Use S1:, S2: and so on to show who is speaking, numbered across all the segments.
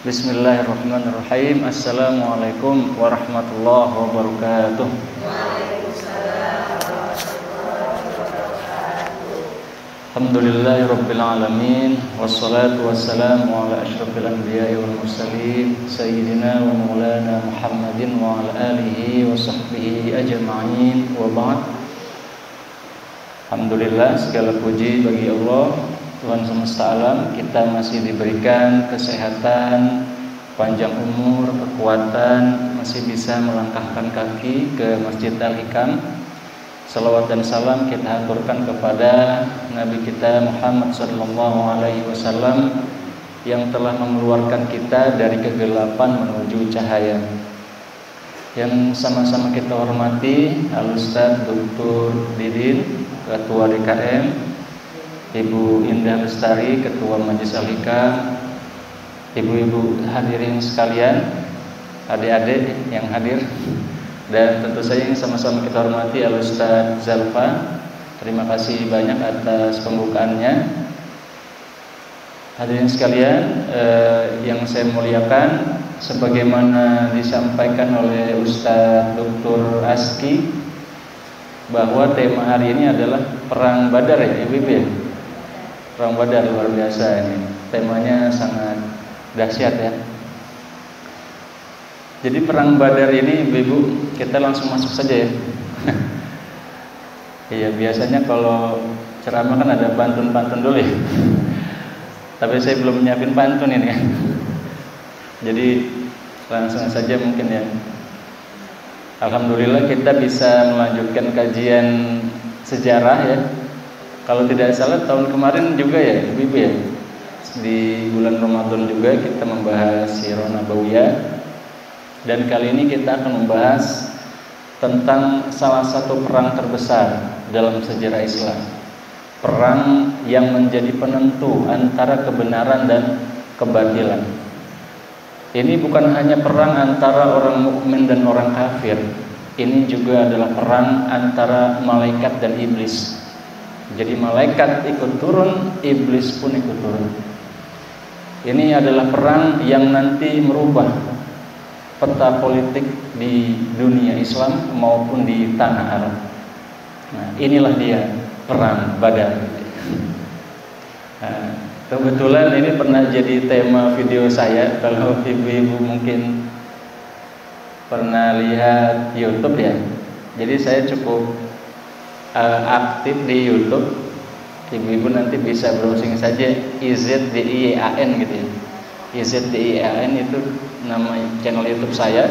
S1: Bismillahirrahmanirrahim. Assalamualaikum warahmatullahi wabarakatuh. Alhamdulillahirabbil alamin wassalatu wassalamu ala asyrofil anbiya'i wal mursalin sayyidina wa maulana Muhammadin wa ala alihi wa sahbihi ajma'in wa ba'd. Alhamdulillah, segala puji bagi Allah Tuhan semesta alam. Kita masih diberikan kesehatan, panjang umur, kekuatan, masih bisa melangkahkan kaki ke Masjid Al-Hikam. Salawat dan salam kita aturkan kepada Nabi kita Muhammad SAW yang telah mengeluarkan kita dari kegelapan menuju cahaya. Yang sama-sama kita hormati Al-Ustaz Dr. Didin, Ketua DKM, Ibu Indah Lestari, Ketua Majelis Al-Hikam, ibu-ibu hadirin sekalian, adik-adik yang hadir, dan tentu saja yang sama-sama kita hormati Al-Ustaz Zalfa. Terima kasih banyak atas pembukaannya. Hadirin sekalian yang saya muliakan, sebagaimana disampaikan oleh Ustaz Dr. Aski bahwa tema hari ini adalah Perang Badar, ya Ibu ya. Perang Badar luar biasa ini. Temanya sangat dahsyat ya. Jadi Perang Badar ini Ibu, kita langsung masuk saja ya. Iya, biasanya kalau ceramah kan ada pantun-pantun dulu ya. Tapi saya belum nyiapin pantun ini ya. Jadi langsung saja mungkin ya. Alhamdulillah kita bisa melanjutkan kajian sejarah ya. Kalau tidak salah tahun kemarin juga ya Ibu ya, di bulan Ramadan juga kita membahas Sirah Nabawiyah. Dan kali ini kita akan membahas tentang salah satu perang terbesar dalam sejarah Islam. Perang yang menjadi penentu antara kebenaran dan kebatilan. Ini bukan hanya perang antara orang mukmin dan orang kafir. Ini juga adalah perang antara malaikat dan iblis. Jadi malaikat ikut turun, iblis pun ikut turun. Ini adalah perang yang nanti merubah peta politik di dunia Islam maupun di tanah Arab. Nah, inilah dia Perang Badar. Nah, kebetulan ini pernah jadi tema video saya. Kalau ibu-ibu mungkin pernah lihat YouTube ya. Jadi saya cukup aktif di YouTube. Ibu-ibu nanti bisa browsing saja IZDIYAN gitu ya. IZDIYAN itu nama channel YouTube saya.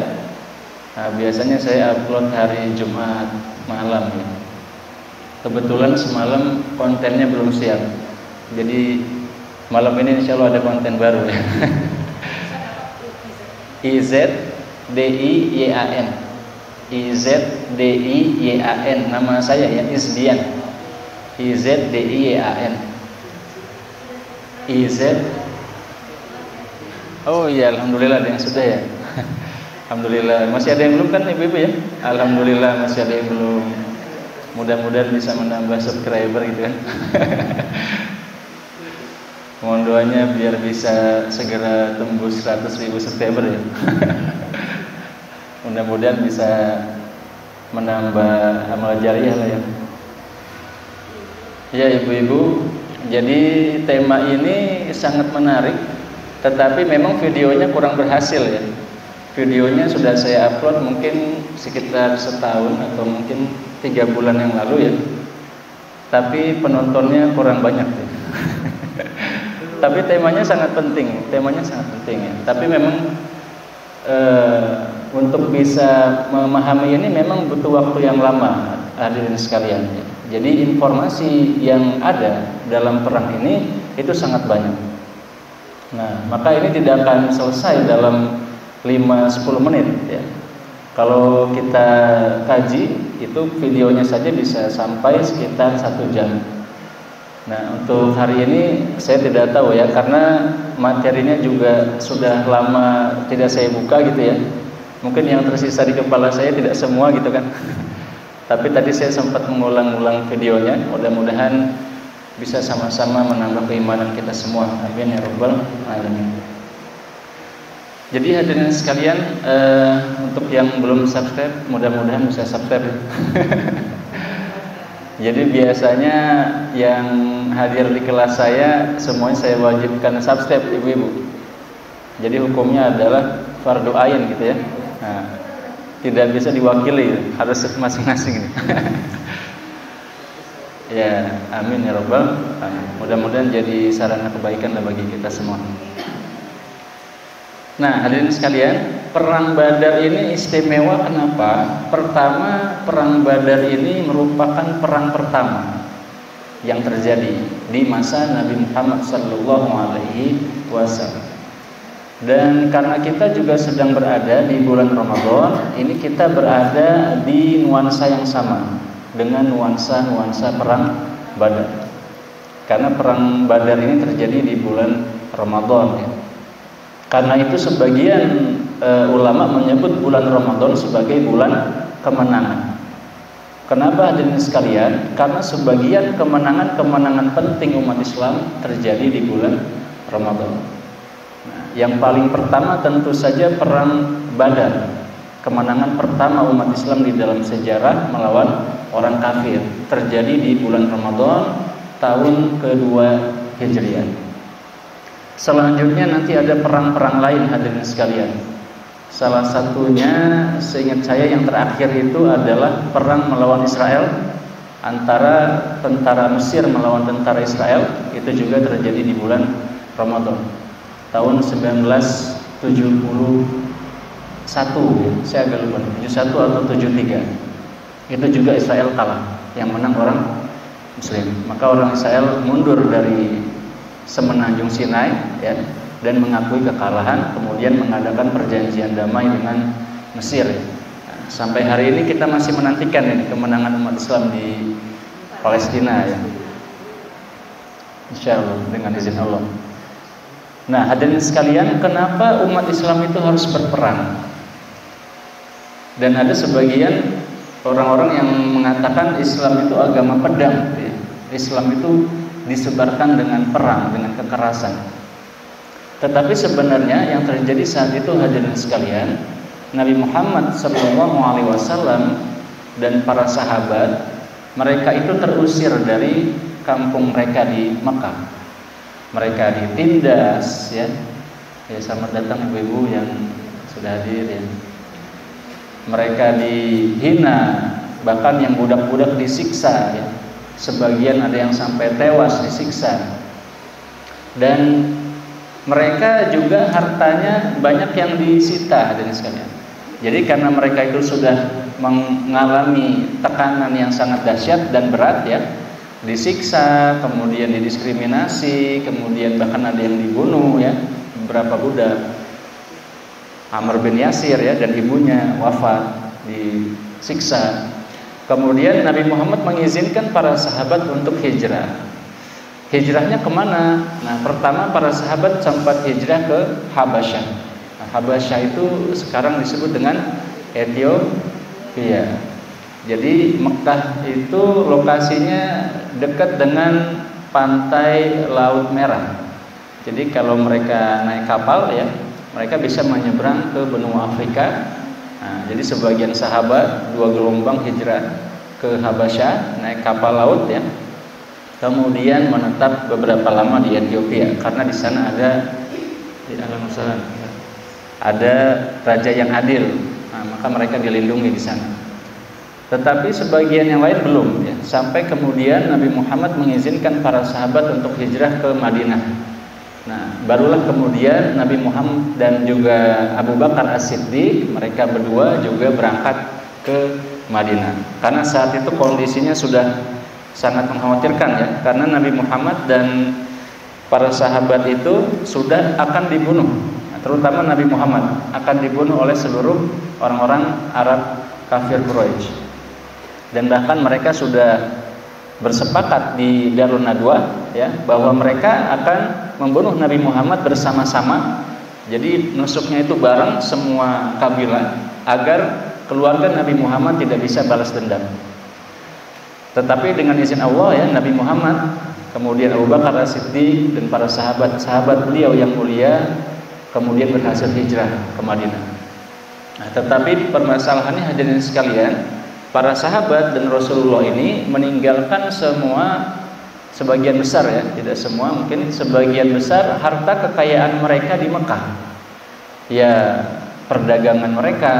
S1: Nah, biasanya saya upload hari Jumat malam ya. Kebetulan semalam kontennya belum siap. Jadi malam ini insya Allah ada konten baru ya. IZDIYAN IZDIYAN, nama saya ya Izdian. IZDIYAN Oh iya, alhamdulillah ada yang sudah ya. Alhamdulillah, masih ada yang belum kan ibu-ibu ya? Alhamdulillah masih ada yang belum. Mudah-mudahan bisa menambah subscriber gitu kan. Mohon doanya biar bisa segera tembus 100.000 subscriber ya. Mudah-mudahan bisa menambah amal jariah lah ya. Ya ibu-ibu, jadi tema ini sangat menarik, tetapi memang videonya kurang berhasil ya. Videonya sudah saya upload mungkin sekitar setahun atau mungkin 3 bulan yang lalu ya. Tapi penontonnya kurang banyak ya. Tapi temanya sangat penting ya. Tapi memang untuk bisa memahami ini memang butuh waktu yang lama, hadirin sekalian ya. Jadi informasi yang ada dalam perang ini itu sangat banyak. Nah, maka ini tidak akan selesai dalam 5-10 menit ya. Kalau kita kaji itu videonya saja bisa sampai sekitar 1 jam. Nah, untuk hari ini saya tidak tahu ya, karena materinya juga sudah lama tidak saya buka gitu ya. Mungkin yang tersisa di kepala saya tidak semua gitu kan. Tapi tadi saya sempat mengulang-ulang videonya. Mudah-mudahan bisa sama-sama menambah keimanan kita semua. Amin ya rabbal alamin. Jadi hadirin sekalian, untuk yang belum subscribe, mudah-mudahan bisa subscribe. Jadi biasanya yang hadir di kelas saya semuanya saya wajibkan subscribe, ibu-ibu. Jadi hukumnya adalah fardu ain gitu ya. Nah, tidak bisa diwakili, harus masing-masing. Ya, amin ya rabbal alamin. Mudah-mudahan jadi sarana kebaikan bagi kita semua. Nah, hadirin sekalian, perang Badar ini istimewa kenapa? Pertama, perang Badar ini merupakan perang pertama yang terjadi di masa Nabi Muhammad SAW. Dan karena kita juga sedang berada di bulan Ramadan, ini kita berada di nuansa yang sama dengan nuansa perang Badar. Karena perang Badar ini terjadi di bulan Ramadan ya. Karena itu sebagian ulama menyebut bulan Ramadan sebagai bulan kemenangan. Kenapa hadirin sekalian? Karena sebagian kemenangan penting umat Islam terjadi di bulan Ramadan. Nah, yang paling pertama tentu saja perang Badar. Kemenangan pertama umat Islam di dalam sejarah melawan orang kafir terjadi di bulan Ramadan tahun kedua Hijriah. Selanjutnya nanti ada perang-perang lain hadirin sekalian. Salah satunya seingat saya yang terakhir itu adalah perang melawan Israel, antara tentara Mesir melawan tentara Israel. Itu juga terjadi di bulan Ramadan tahun 1971 ya. Saya agak lupa 71 atau 73. Itu juga Israel kalah, yang menang orang Muslim. Maka orang Israel mundur dari Semenanjung Sinai ya, dan mengakui kekalahan, kemudian mengadakan perjanjian damai dengan Mesir. Nah, sampai hari ini kita masih menantikan ini kemenangan umat Islam di Palestina ya. Insyaallah dengan izin Allah. Nah, hadirin sekalian, kenapa umat Islam itu harus berperang? Dan ada sebagian orang-orang yang mengatakan Islam itu agama pedang ya. Islam itu disebarkan dengan perang, dengan kekerasan. Tetapi sebenarnya yang terjadi saat itu hadirin sekalian, Nabi Muhammad SAW dan para sahabat, mereka itu terusir dari kampung mereka di Mekah. Mereka ditindas ya. Ya, selamat datang ibu-ibu yang sudah hadir ya. Mereka dihina, bahkan yang budak-budak disiksa ya. Sebagian ada yang sampai tewas disiksa. Dan mereka juga hartanya banyak yang disita hadirin sekalian. Jadi karena mereka itu sudah mengalami tekanan yang sangat dahsyat dan berat ya, disiksa, kemudian didiskriminasi, kemudian bahkan ada yang dibunuh ya, beberapa budak. Amr bin Yasir ya, dan ibunya wafat disiksa. Kemudian Nabi Muhammad mengizinkan para sahabat untuk hijrah. Hijrahnya kemana? Nah, pertama para sahabat sempat hijrah ke Habasyah. Nah, Habasyah itu sekarang disebut dengan Ethiopia. Jadi Mekah itu lokasinya dekat dengan pantai Laut Merah. Jadi kalau mereka naik kapal ya, mereka bisa menyeberang ke benua Afrika. Nah, jadi sebagian sahabat 2 gelombang hijrah ke Habasyah naik kapal laut ya. Kemudian menetap beberapa lama di Ethiopia karena di sana ada raja yang adil. Nah, maka mereka dilindungi di sana. Tetapi sebagian yang lain belum ya. Sampai kemudian Nabi Muhammad mengizinkan para sahabat untuk hijrah ke Madinah. Nah, barulah kemudian Nabi Muhammad dan juga Abu Bakar As-Siddiq, mereka berdua juga berangkat ke Madinah. Karena saat itu kondisinya sudah sangat mengkhawatirkan ya, karena Nabi Muhammad dan para sahabat itu sudah akan dibunuh. Nah, terutama Nabi Muhammad akan dibunuh oleh seluruh orang-orang Arab kafir Quraisy. Dan bahkan mereka sudah bersepakat di Darun Nadwa ya, bahwa mereka akan membunuh Nabi Muhammad bersama-sama. Jadi nusuknya itu bareng semua kabilah agar keluarga Nabi Muhammad tidak bisa balas dendam. Tetapi dengan izin Allah ya, Nabi Muhammad, kemudian Abu Bakar As-Siddiq dan para sahabat-sahabat beliau yang mulia kemudian berhasil hijrah ke Madinah. Nah, tetapi permasalahannya hadirin sekalian, para sahabat dan Rasulullah ini meninggalkan semua, sebagian besar ya, tidak semua, mungkin sebagian besar harta kekayaan mereka di Mekah. Ya, perdagangan mereka,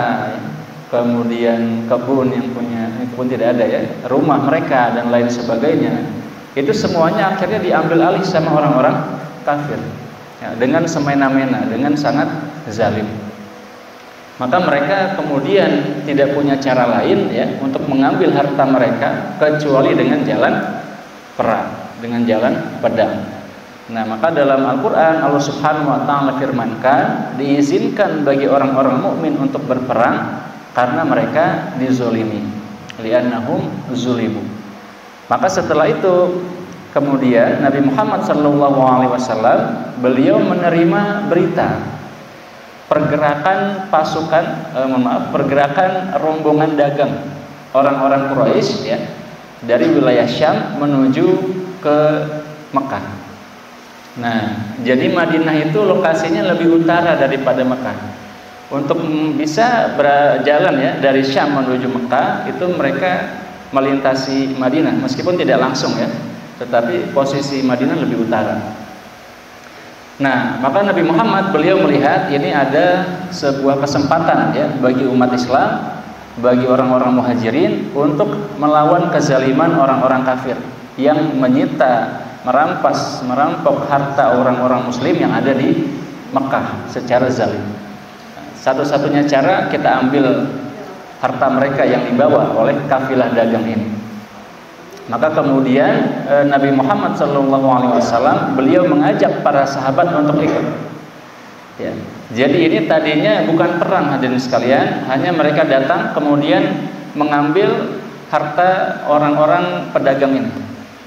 S1: kemudian kebun yang punya, kebun tidak ada ya, rumah mereka dan lain sebagainya. Itu semuanya akhirnya diambil alih sama orang-orang kafir. Ya, dengan semena-mena, dengan sangat zalim. Maka mereka kemudian tidak punya cara lain ya untuk mengambil harta mereka kecuali dengan jalan perang, dengan jalan pedang. Nah, maka dalam Al-Qur'an Allah Subhanahu wa taala firmankan, diizinkan bagi orang-orang mukmin untuk berperang karena mereka dizolimi, li'annahum zulimu. Maka setelah itu kemudian Nabi Muhammad SAW beliau menerima berita pergerakan pasukan, pergerakan rombongan dagang orang-orang Quraisy ya dari wilayah Syam menuju ke Mekah. Nah, jadi Madinah itu lokasinya lebih utara daripada Mekah. Untuk bisa berjalan ya dari Syam menuju Mekah itu mereka melintasi Madinah meskipun tidak langsung ya, tetapi posisi Madinah lebih utara. Nah, maka Nabi Muhammad beliau melihat ini ada sebuah kesempatan ya bagi umat Islam, bagi orang-orang muhajirin untuk melawan kezaliman orang-orang kafir yang menyita, merampok harta orang-orang muslim yang ada di Mekah secara zalim. Satu-satunya cara kita ambil harta mereka yang dibawa oleh kafilah dagang ini. Maka kemudian Nabi Muhammad SAW beliau mengajak para sahabat untuk ikut. Ya. Jadi ini tadinya bukan perang hadirin sekalian, hanya mereka datang kemudian mengambil harta orang-orang pedagang ini,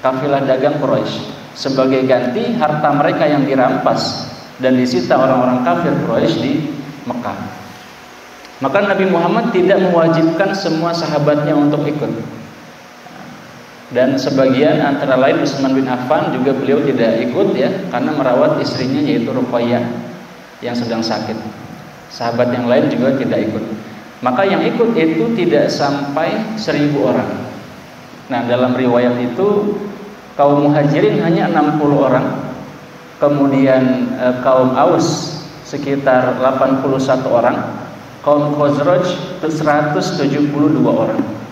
S1: kafilah dagang Quraisy, sebagai ganti harta mereka yang dirampas dan disita orang-orang kafir Quraisy di Mekah. Maka Nabi Muhammad tidak mewajibkan semua sahabatnya untuk ikut. Dan sebagian antara lain Utsman bin Affan juga beliau tidak ikut ya karena merawat istrinya yaitu Ruqayyah yang sedang sakit. Sahabat yang lain juga tidak ikut. Maka yang ikut itu tidak sampai 1.000 orang. Nah, dalam riwayat itu kaum Muhajirin hanya 60 orang. Kemudian kaum Aus sekitar 81 orang. Kaum Khazraj 172 orang.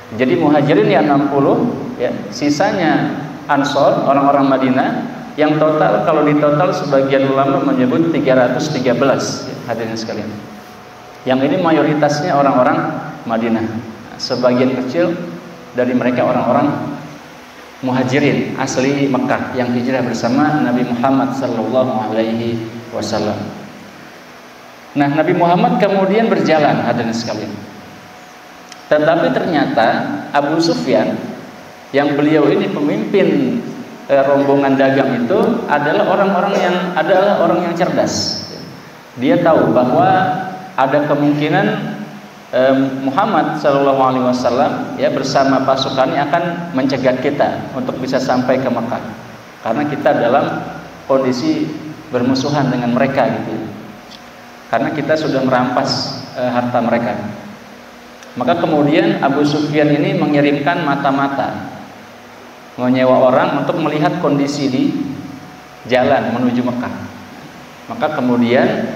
S1: Jadi Muhajirin ya 60 ya, sisanya Ansor, orang-orang Madinah yang total kalau ditotal sebagian ulama menyebut 313 ya, hadirin sekalian. Yang ini mayoritasnya orang-orang Madinah. Sebagian kecil dari mereka orang-orang Muhajirin asli Mekah yang hijrah bersama Nabi Muhammad sallallahu alaihi wasallam. Nah, Nabi Muhammad kemudian berjalan hadirin sekalian. Tetapi ternyata Abu Sufyan yang beliau ini pemimpin rombongan dagang itu adalah orang yang cerdas. Dia tahu bahwa ada kemungkinan Muhammad SAW ya bersama pasukannya akan mencegat kita untuk bisa sampai ke Mekah. Karena kita dalam kondisi bermusuhan dengan mereka gitu. Karena kita sudah merampas harta mereka. Maka kemudian Abu Sufyan ini mengirimkan mata-mata, menyewa orang untuk melihat kondisi di jalan menuju Mekah. Maka kemudian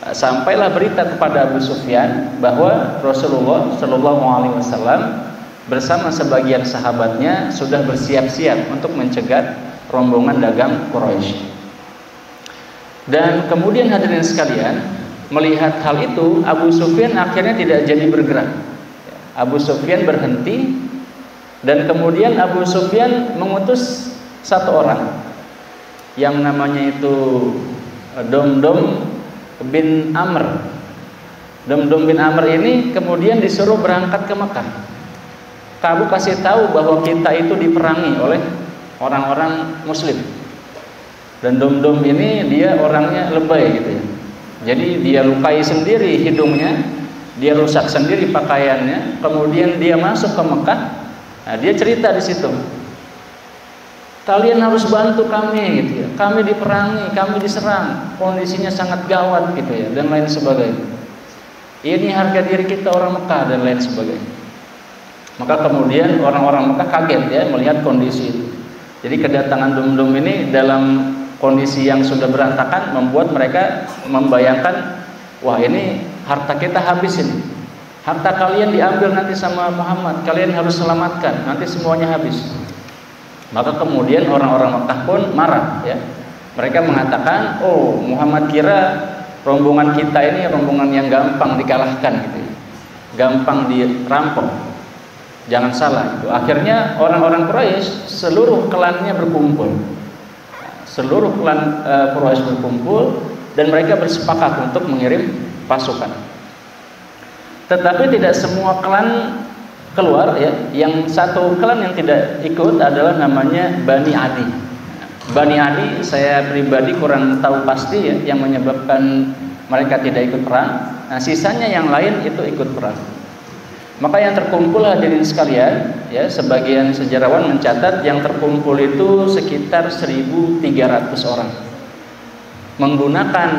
S1: sampailah berita kepada Abu Sufyan bahwa Rasulullah SAW bersama sebagian sahabatnya sudah bersiap-siap untuk mencegat rombongan dagang Quraisy. Dan kemudian hadirin sekalian, melihat hal itu Abu Sufyan akhirnya tidak jadi bergerak. Abu Sufyan berhenti dan kemudian Abu Sufyan mengutus satu orang yang namanya itu Domdom bin Amr. Domdom bin Amr ini kemudian disuruh berangkat ke Mekah. Kamu kasih tahu bahwa kita itu diperangi oleh orang-orang Muslim. Dan Domdom ini dia orangnya lebay gitu ya. Jadi dia lukai sendiri hidungnya, dia rusak sendiri pakaiannya, kemudian dia masuk ke Mekah. Nah, dia cerita di situ. kalian harus bantu kami gitu ya. Kami diperangi, kami diserang, kondisinya sangat gawat gitu ya, dan lain sebagainya. Ini harga diri kita orang Mekah dan lain sebagainya. Maka kemudian orang-orang Mekah kaget ya melihat kondisi itu. Jadi kedatangan dum-dum ini dalam kondisi yang sudah berantakan membuat mereka membayangkan, wah ini harta kita habis ini. Harta kalian diambil nanti sama Muhammad, kalian harus selamatkan, nanti semuanya habis. Maka kemudian orang-orang Mekah pun marah ya. Mereka mengatakan, oh Muhammad kira rombongan kita ini rombongan yang gampang dikalahkan gitu ya. Gampang dirampok. Jangan salah itu. Akhirnya orang-orang Quraisy seluruh klannya berkumpul. Seluruh klan Quraisy berkumpul dan mereka bersepakat untuk mengirim pasukan. Tetapi tidak semua klan keluar ya. Yang satu klan yang tidak ikut adalah namanya Bani Adi. Bani Adi saya pribadi kurang tahu pasti ya yang menyebabkan mereka tidak ikut perang. Nah, sisanya yang lain itu ikut perang. Maka yang terkumpul hadirin sekalian ya, sebagian sejarawan mencatat yang terkumpul itu sekitar 1.300 orang. Menggunakan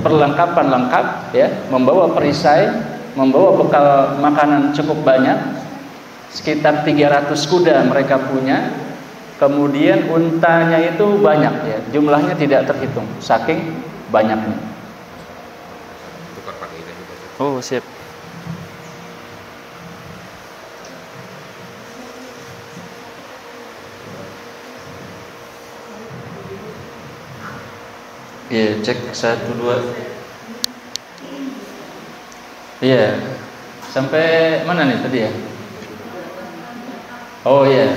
S1: perlengkapan lengkap ya, membawa perisai, membawa bekal makanan cukup banyak, sekitar 300 kuda mereka punya. Kemudian untanya itu banyak ya, jumlahnya tidak terhitung, saking banyaknya. Oh siap. Iya, cek 1 2. Iya. Sampai mana nih tadi ya? Oh iya.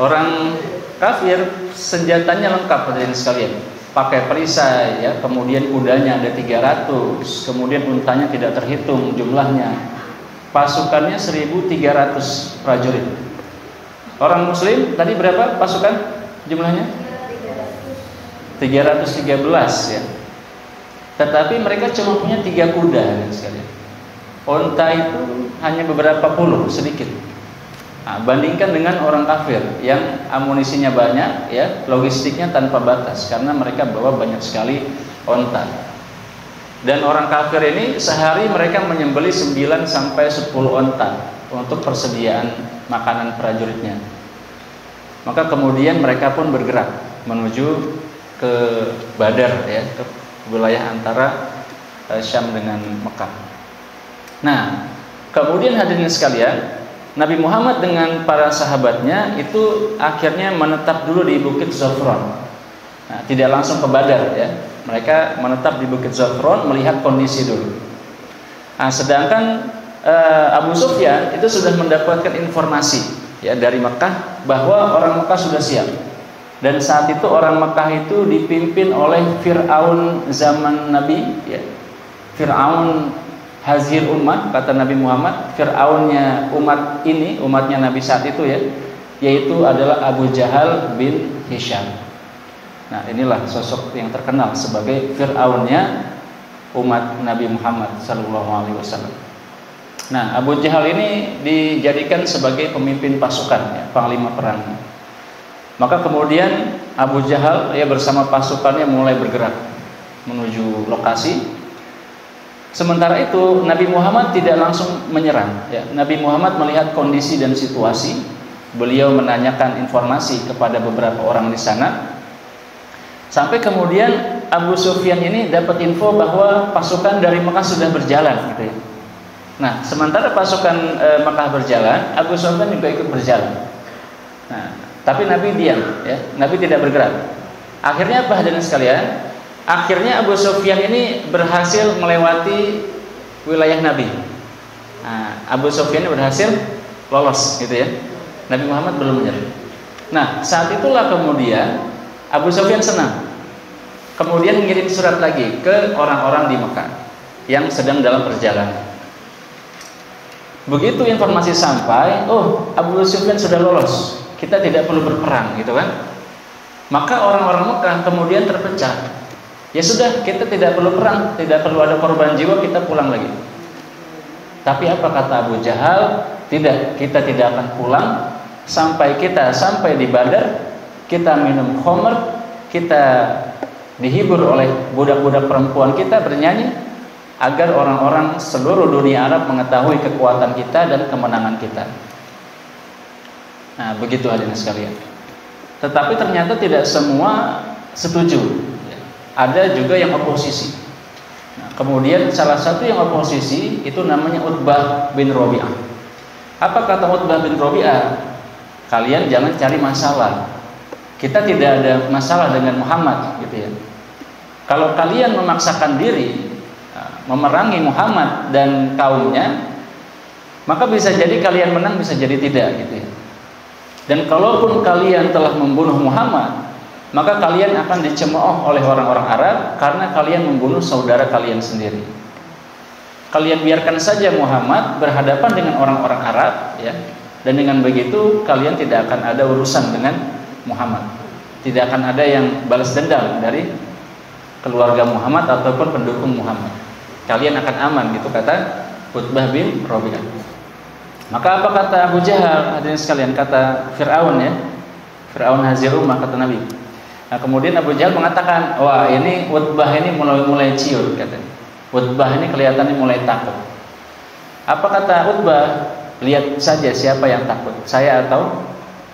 S1: Orang kafir senjatanya lengkap hadirin sekalian. Pakai perisai ya, kemudian kudanya ada 300, kemudian untanya tidak terhitung jumlahnya. Pasukannya 1.300 prajurit. Orang muslim tadi berapa pasukan jumlahnya? 313 ya. Tetapi mereka cuma punya 3 kuda sekalian. Unta itu hanya beberapa puluh, sedikit. Nah, bandingkan dengan orang kafir yang amunisinya banyak ya, logistiknya tanpa batas karena mereka bawa banyak sekali unta. Dan orang kafir ini sehari mereka menyembelih 9 sampai 10 unta untuk persediaan makanan prajuritnya. Maka kemudian mereka pun bergerak menuju ke Badar ya, ke wilayah antara Syam dengan Mekah. Nah, kemudian hadirin sekalian, Nabi Muhammad dengan para sahabatnya itu akhirnya menetap dulu di Bukit Zafron. Nah, tidak langsung ke Badar ya. Mereka menetap di Bukit Zafron melihat kondisi dulu. Nah, sedangkan Abu Sufyan itu sudah mendapatkan informasi ya dari Mekah bahwa orang Mekah sudah siap. Dan saat itu orang Mekah itu dipimpin oleh Fir'aun zaman Nabi ya. Fir'aun hazir umat, kata Nabi Muhammad. Fir'aunnya umat ini, umatnya Nabi saat itu ya, yaitu adalah Abu Jahal bin Hisham. Nah, inilah sosok yang terkenal sebagai Fir'aunnya umat Nabi Muhammad SAW. Nah, Abu Jahal ini dijadikan sebagai pemimpin pasukan ya, panglima perang. Maka kemudian Abu Jahal ya bersama pasukannya mulai bergerak menuju lokasi. Sementara itu Nabi Muhammad tidak langsung menyerang ya. Nabi Muhammad melihat kondisi dan situasi. Beliau menanyakan informasi kepada beberapa orang di sana. Sampai kemudian Abu Sufyan ini dapat info bahwa pasukan dari Mekah sudah berjalan gitu ya. Nah, sementara pasukan Mekah berjalan, Abu Sufyan juga ikut berjalan. Nah, tapi Nabi diam ya, Nabi tidak bergerak. Akhirnya apa hadirin sekalian? Akhirnya Abu Sufyan ini berhasil melewati wilayah Nabi. Nah, Abu Sufyan ini berhasil lolos gitu ya. Nabi Muhammad belum menyerang. Nah, saat itulah kemudian Abu Sufyan senang. Kemudian mengirim surat lagi ke orang-orang di Mekah yang sedang dalam perjalanan. Begitu informasi sampai, oh Abu Sufyan sudah lolos, kita tidak perlu berperang gitu kan. Maka orang-orang Mekah kemudian terpecah. Ya sudah, kita tidak perlu perang, tidak perlu ada korban jiwa, kita pulang lagi. Tapi apa kata Abu Jahal? Tidak, kita tidak akan pulang sampai kita sampai di Badar. kita minum khamr, kita dihibur oleh budak-budak perempuan kita bernyanyi, agar orang-orang seluruh dunia Arab mengetahui kekuatan kita dan kemenangan kita. Nah, begitu hadirin sekalian. Tetapi ternyata tidak semua setuju. Ada juga yang oposisi. Nah, kemudian salah satu yang oposisi itu namanya Utbah bin Rabi'ah. Apa kata Utbah bin Rabi'ah? Kalian jangan cari masalah. Kita tidak ada masalah dengan Muhammad, gitu ya. Kalau kalian memaksakan diri memerangi Muhammad dan kaumnya, maka bisa jadi kalian menang, bisa jadi tidak, gitu ya. Dan kalaupun kalian telah membunuh Muhammad, maka kalian akan dicemooh oleh orang-orang Arab karena kalian membunuh saudara kalian sendiri. Kalian biarkan saja Muhammad berhadapan dengan orang-orang Arab, ya. Dan dengan begitu kalian tidak akan ada urusan dengan Muhammad. Tidak akan ada yang balas dendam dari keluarga Muhammad ataupun pendukung Muhammad. Kalian akan aman, gitu kata Utbah bin Rabi'ah. Maka apa kata Abu Jahal? Hadirin sekalian, kata Fir'aun, ya. Fir'aun hazir ummah, kata Nabi. Nah, kemudian Abu Jahal mengatakan, wah, ini Utbah ini mulai ciut, katanya. Utbah ini kelihatannya mulai takut. Apa kata Utbah? Lihat saja siapa yang takut, saya atau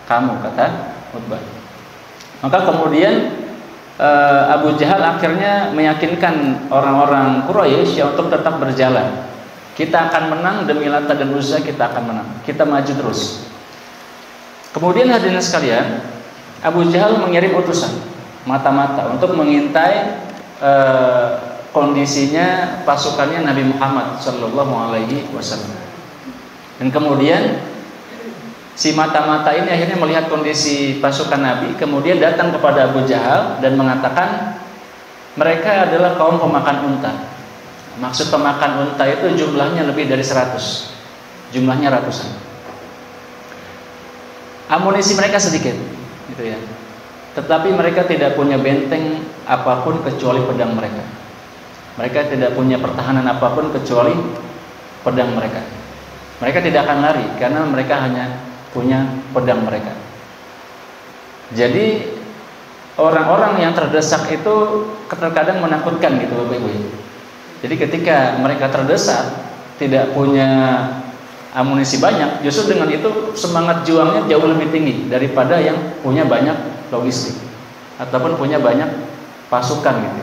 S1: kamu, kata Utbah. Maka kemudian Abu Jahal akhirnya meyakinkan orang-orang Quraisy untuk tetap berjalan. Kita akan menang demi Lata dan Uzza, kita akan menang. Kita maju terus. Kemudian hadirin sekalian, Abu Jahal mengirim utusan mata-mata untuk mengintai kondisinya pasukannya Nabi Muhammad SAW. Dan kemudian si mata-mata ini akhirnya melihat kondisi pasukan Nabi, kemudian datang kepada Abu Jahal dan mengatakan mereka adalah kaum pemakan unta. Maksud pemakan unta itu jumlahnya lebih dari 100, jumlahnya ratusan. Amunisi mereka sedikit, gitu ya. Tetapi mereka tidak punya benteng apapun kecuali pedang mereka. Mereka tidak punya pertahanan apapun kecuali pedang mereka. Mereka tidak akan lari karena mereka hanya punya pedang mereka. Jadi orang-orang yang terdesak itu terkadang menakutkan, gitu Bapak Ibu. Jadi ketika mereka terdesak, tidak punya amunisi banyak, justru dengan itu semangat juangnya jauh lebih tinggi daripada yang punya banyak logistik ataupun punya banyak pasukan, gitu.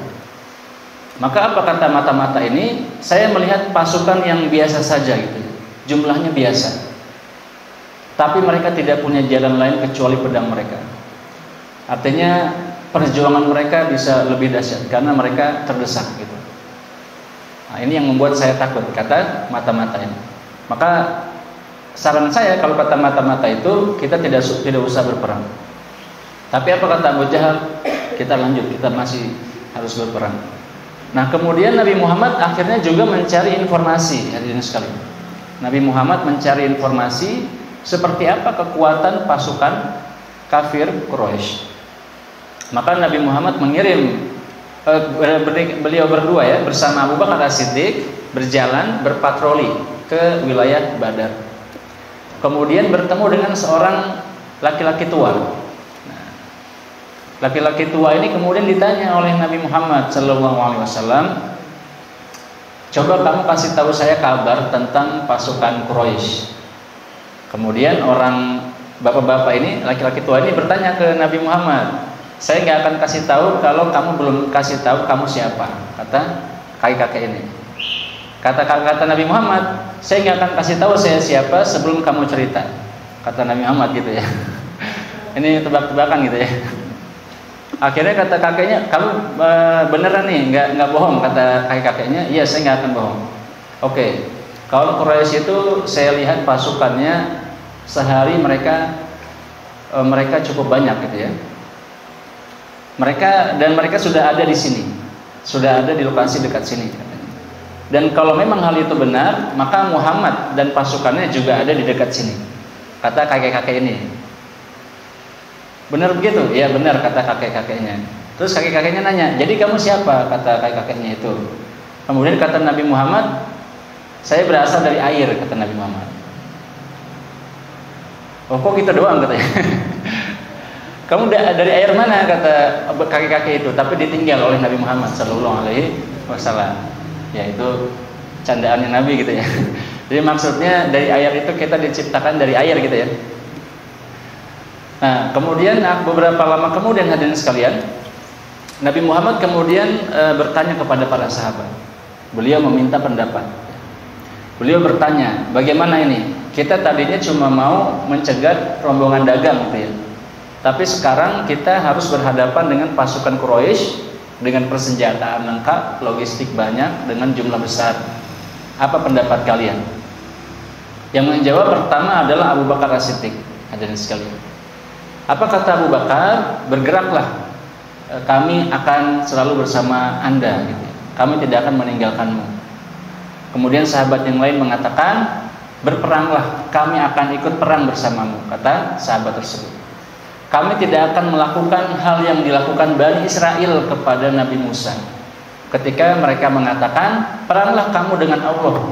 S1: Maka apa kata mata-mata ini? Saya melihat pasukan yang biasa saja, gitu. Jumlahnya biasa. Tapi mereka tidak punya jalan lain kecuali pedang mereka. Artinya perjuangan mereka bisa lebih dahsyat karena mereka terdesak, gitu. Nah, ini yang membuat saya takut, kata mata-mata ini. Maka saran saya, kalau kata mata-mata itu kita tidak usah berperang. Tapi apa kata Abu Jahal? Kita lanjut, kita masih harus berperang. Nah, kemudian Nabi Muhammad akhirnya juga mencari informasi, hadirin sekalian. Nabi Muhammad mencari informasi seperti apa kekuatan pasukan kafir Quraisy. Maka Nabi Muhammad mengirim beliau berdua, ya, bersama Abu Bakar As-Siddiq berjalan berpatroli ke wilayah Badar. Kemudian bertemu dengan seorang laki-laki tua. Nah, laki-laki tua ini kemudian ditanya oleh Nabi Muhammad SAW, coba kamu kasih tahu saya kabar tentang pasukan Quraisy. Kemudian orang bapak-bapak ini, laki-laki tua ini bertanya ke Nabi Muhammad, saya nggak akan kasih tahu kalau kamu belum kasih tahu kamu siapa, kata kakek-kakek ini. Kata Nabi Muhammad, saya nggak akan kasih tahu saya siapa sebelum kamu cerita, kata Nabi Muhammad, gitu ya. Ini tebak-tebakan, gitu ya. Akhirnya kata kakeknya, kamu beneran nih, nggak bohong, kata kakek-kakeknya. Iya, saya nggak akan bohong. Oke, kalau Quraisy itu saya lihat pasukannya sehari mereka cukup banyak, gitu ya. Mereka sudah ada di sini, sudah ada di lokasi dekat sini. Dan kalau memang hal itu benar, maka Muhammad dan pasukannya juga ada di dekat sini, kata kakek-kakek ini. Benar begitu? Ya benar, kata kakek-kakeknya. Terus kakek-kakeknya nanya, jadi kamu siapa? Kata kakek-kakeknya itu. Kemudian kata Nabi Muhammad, saya berasal dari air, kata Nabi Muhammad. Oh, kok gitu doang, katanya. Kamu dari air mana, kata kakek-kakek itu, tapi ditinggal oleh Nabi Muhammad Sallallahu Alaihi Wasallam. Ya, itu candaannya Nabi gitu ya. Jadi maksudnya dari air itu kita diciptakan dari air gitu ya. Nah, kemudian beberapa lama kemudian hadirin sekalian, Nabi Muhammad kemudian bertanya kepada para sahabat. Beliau meminta pendapat. Beliau bertanya, bagaimana ini? Kita tadinya cuma mau mencegat rombongan dagang gitu ya. Tapi sekarang kita harus berhadapan dengan pasukan Quraisy dengan persenjataan lengkap, logistik banyak, dengan jumlah besar. Apa pendapat kalian? Yang menjawab pertama adalah Abu Bakar As-Siddiq. Hadirin sekalian. Apa kata Abu Bakar? Bergeraklah. Kami akan selalu bersama Anda gitu. Kami tidak akan meninggalkanmu. Kemudian sahabat yang lain mengatakan, berperanglah, kami akan ikut perang bersamamu, kata sahabat tersebut. Kami tidak akan melakukan hal yang dilakukan Bani Israel kepada Nabi Musa. Ketika mereka mengatakan, peranglah kamu dengan Allah.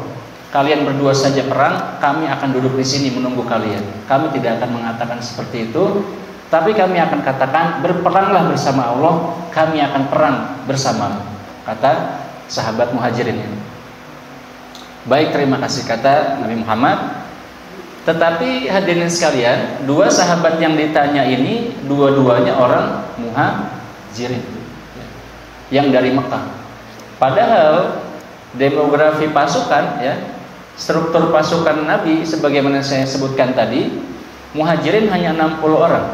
S1: Kalian berdua saja perang, kami akan duduk di sini menunggu kalian. Kami tidak akan mengatakan seperti itu, tapi kami akan katakan, berperanglah bersama Allah, kami akan perang bersamamu, kata sahabat Muhajirin ini. Baik, terima kasih, kata Nabi Muhammad. Tetapi hadirin sekalian, dua sahabat yang ditanya ini dua-duanya orang Muhajirin yang dari Mekah. Padahal demografi pasukan ya, struktur pasukan Nabi sebagaimana saya sebutkan tadi, Muhajirin hanya 60 orang.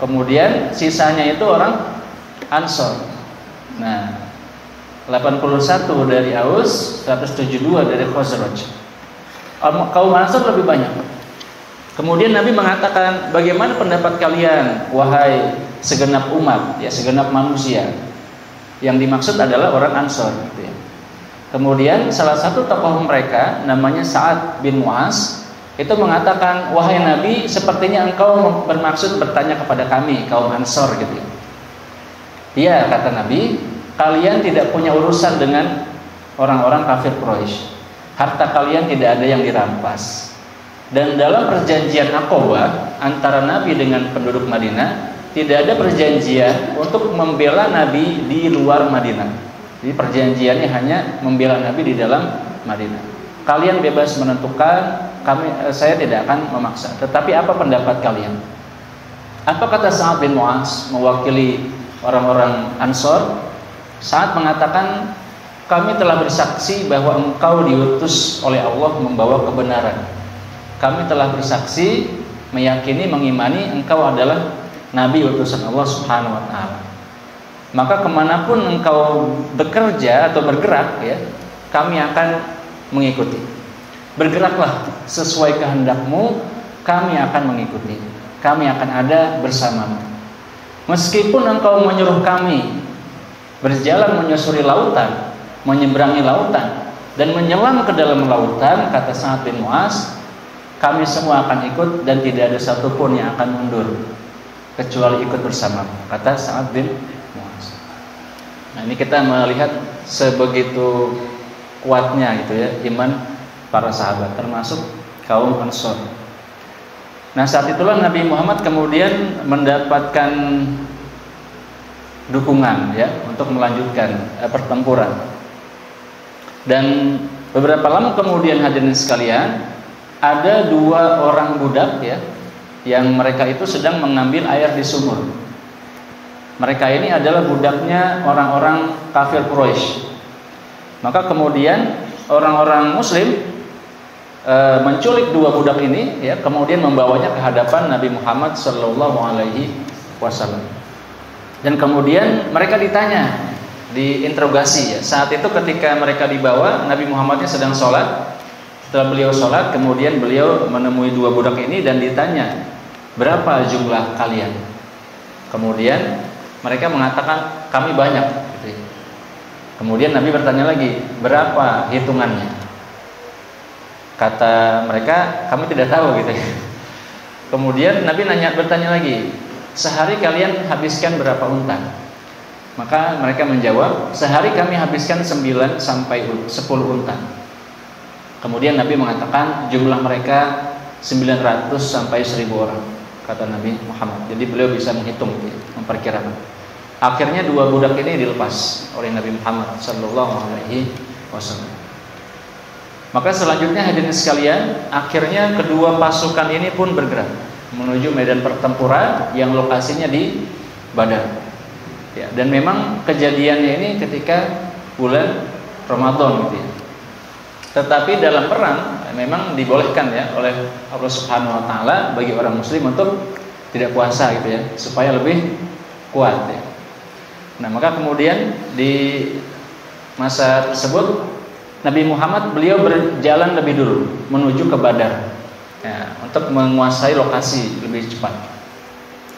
S1: Kemudian sisanya itu orang Ansor. Nah, 81 dari Aus, 172 dari Khazraj. Kaum Ansor lebih banyak. Kemudian Nabi mengatakan, bagaimana pendapat kalian wahai segenap umat, ya segenap manusia. Yang dimaksud adalah orang Ansor gitu ya. Kemudian salah satu tokoh mereka namanya Sa'ad bin Mu'az itu mengatakan, wahai Nabi, sepertinya engkau bermaksud bertanya kepada kami kaum Ansor gitu ya. Iya, kata Nabi, kalian tidak punya urusan dengan orang-orang kafir Quraisy. Harta kalian tidak ada yang dirampas. Dan dalam perjanjian Aqabah antara Nabi dengan penduduk Madinah, tidak ada perjanjian untuk membela Nabi di luar Madinah. Jadi perjanjiannya hanya membela Nabi di dalam Madinah. Kalian bebas menentukan, saya tidak akan memaksa. Tetapi apa pendapat kalian? Apa kata Sa'ad bin Mu'az mewakili orang-orang Ansor? Sa'ad mengatakan, kami telah bersaksi bahwa engkau diutus oleh Allah membawa kebenaran. Kami telah bersaksi, meyakini, mengimani engkau adalah Nabi utusan Allah Subhanahu wa Ta'ala. Maka kemanapun engkau bekerja atau bergerak ya, kami akan mengikuti. Bergeraklah sesuai kehendakmu, kami akan mengikuti. Kami akan ada bersamamu. Meskipun engkau menyuruh kami berjalan menyusuri lautan, menyeberangi lautan dan menyelam ke dalam lautan, kata Sa'ad bin Mu'az, kami semua akan ikut dan tidak ada satupun yang akan mundur kecuali ikut bersama, kata Sa'ad bin Mu'az. Nah, ini kita melihat sebegitu kuatnya gitu ya iman para sahabat termasuk kaum Ansor. Nah, saat itulah Nabi Muhammad kemudian mendapatkan dukungan ya untuk melanjutkan pertempuran. Dan beberapa lama kemudian hadirin sekalian, ada dua orang budak ya yang mereka itu sedang mengambil air di sumur. Mereka ini adalah budaknya orang-orang kafir Quraisy. Maka kemudian orang-orang Muslim menculik dua budak ini ya, kemudian membawanya ke hadapan Nabi Muhammad Sallallahu Alaihi Wasallam. Dan kemudian mereka ditanya, diinterogasi ya. Saat itu ketika mereka dibawa, Nabi Muhammadnya sedang sholat. Setelah beliau sholat, kemudian beliau menemui dua budak ini dan ditanya, berapa jumlah kalian? Kemudian mereka mengatakan, kami banyak gitu. Kemudian Nabi bertanya lagi, berapa hitungannya? Kata mereka, kami tidak tahu gitu. Kemudian Nabi bertanya lagi, sehari kalian habiskan berapa unta? Maka mereka menjawab, sehari kami habiskan 9 sampai 10 unta. Kemudian Nabi mengatakan jumlah mereka 900 sampai 1000 orang. kata Nabi Muhammad. Jadi beliau bisa menghitung, memperkirakan. Akhirnya 2 budak ini dilepas oleh Nabi Muhammad sallallahu alaihi wasallam. Maka selanjutnya hadirin sekalian, akhirnya kedua pasukan ini pun bergerak menuju medan pertempuran yang lokasinya di Badar. Ya, dan memang kejadiannya ini ketika bulan Ramadan gitu ya. Tetapi dalam perang memang dibolehkan ya oleh Allah Subhanahu wa taala bagi orang muslim untuk tidak puasa gitu ya, supaya lebih kuat ya. Nah, maka kemudian di masa tersebut Nabi Muhammad beliau berjalan lebih dulu menuju ke Badar ya, untuk menguasai lokasi lebih cepat.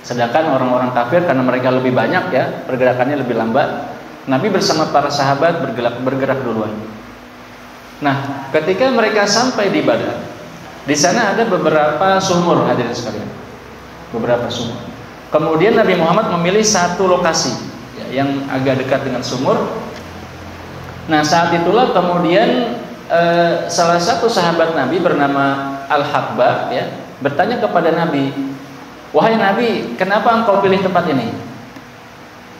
S1: Sedangkan orang-orang kafir karena mereka lebih banyak ya, pergerakannya lebih lambat, Nabi bersama para sahabat bergerak duluan. Nah, ketika mereka sampai di Badar, di sana ada beberapa sumur hadirin sekalian. Beberapa sumur. Kemudian Nabi Muhammad memilih satu lokasi ya, yang agak dekat dengan sumur. Nah, saat itulah kemudian salah satu sahabat Nabi bernama Al-Habba ya, bertanya kepada Nabi, "Wahai Nabi, kenapa engkau pilih tempat ini?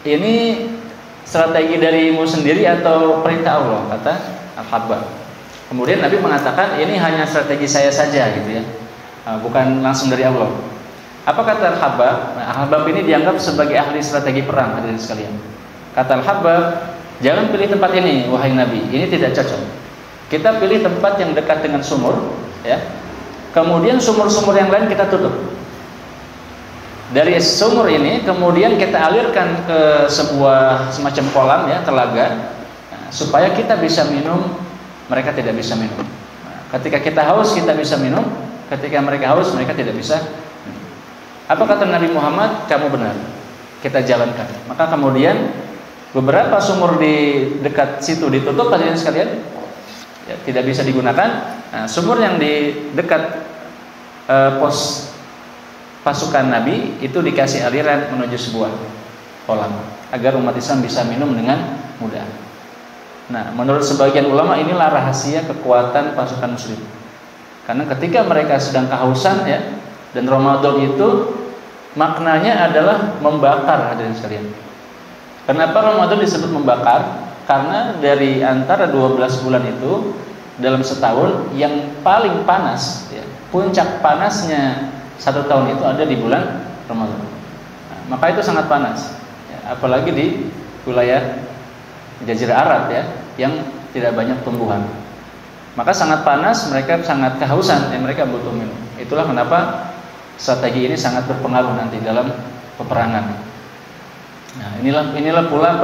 S1: Ini strategi darimu sendiri atau perintah Allah?" kata Al-Habba. Kemudian Nabi mengatakan, "Ini hanya strategi saya saja gitu ya, bukan langsung dari Allah." Apa kata Al-Habba? Nah, Al-Habba ini dianggap sebagai ahli strategi perang hadirin sekalian. Kata Al-Habba, "Jangan pilih tempat ini wahai Nabi, ini tidak cocok. Kita pilih tempat yang dekat dengan sumur ya. Kemudian sumur-sumur yang lain kita tutup. Dari sumur ini kemudian kita alirkan ke sebuah semacam kolam ya, telaga, supaya kita bisa minum, mereka tidak bisa minum. Ketika kita haus kita bisa minum, ketika mereka haus mereka tidak bisa minum." Apa kata Nabi Muhammad? "Kamu benar, kita jalankan." Maka kemudian beberapa sumur di dekat situ ditutup hadirin sekalian ya, tidak bisa digunakan. Nah, sumur yang di dekat pos pasukan Nabi itu dikasih aliran menuju sebuah kolam agar umat Islam bisa minum dengan mudah. Nah, menurut sebagian ulama inilah rahasia kekuatan pasukan muslim. Karena ketika mereka sedang kehausan ya, dan Ramadan itu maknanya adalah membakar hadirin sekalian. Kenapa Ramadan disebut membakar? Karena dari antara 12 bulan itu dalam setahun yang paling panas ya, puncak panasnya satu tahun itu ada di bulan Ramadan. Nah, maka itu sangat panas ya, apalagi di wilayah Jazirah Arab ya, yang tidak banyak tumbuhan. Maka sangat panas, mereka sangat kehausan dan mereka butuh minum. Itulah kenapa strategi ini sangat berpengaruh nanti dalam peperangan. Nah, inilah pula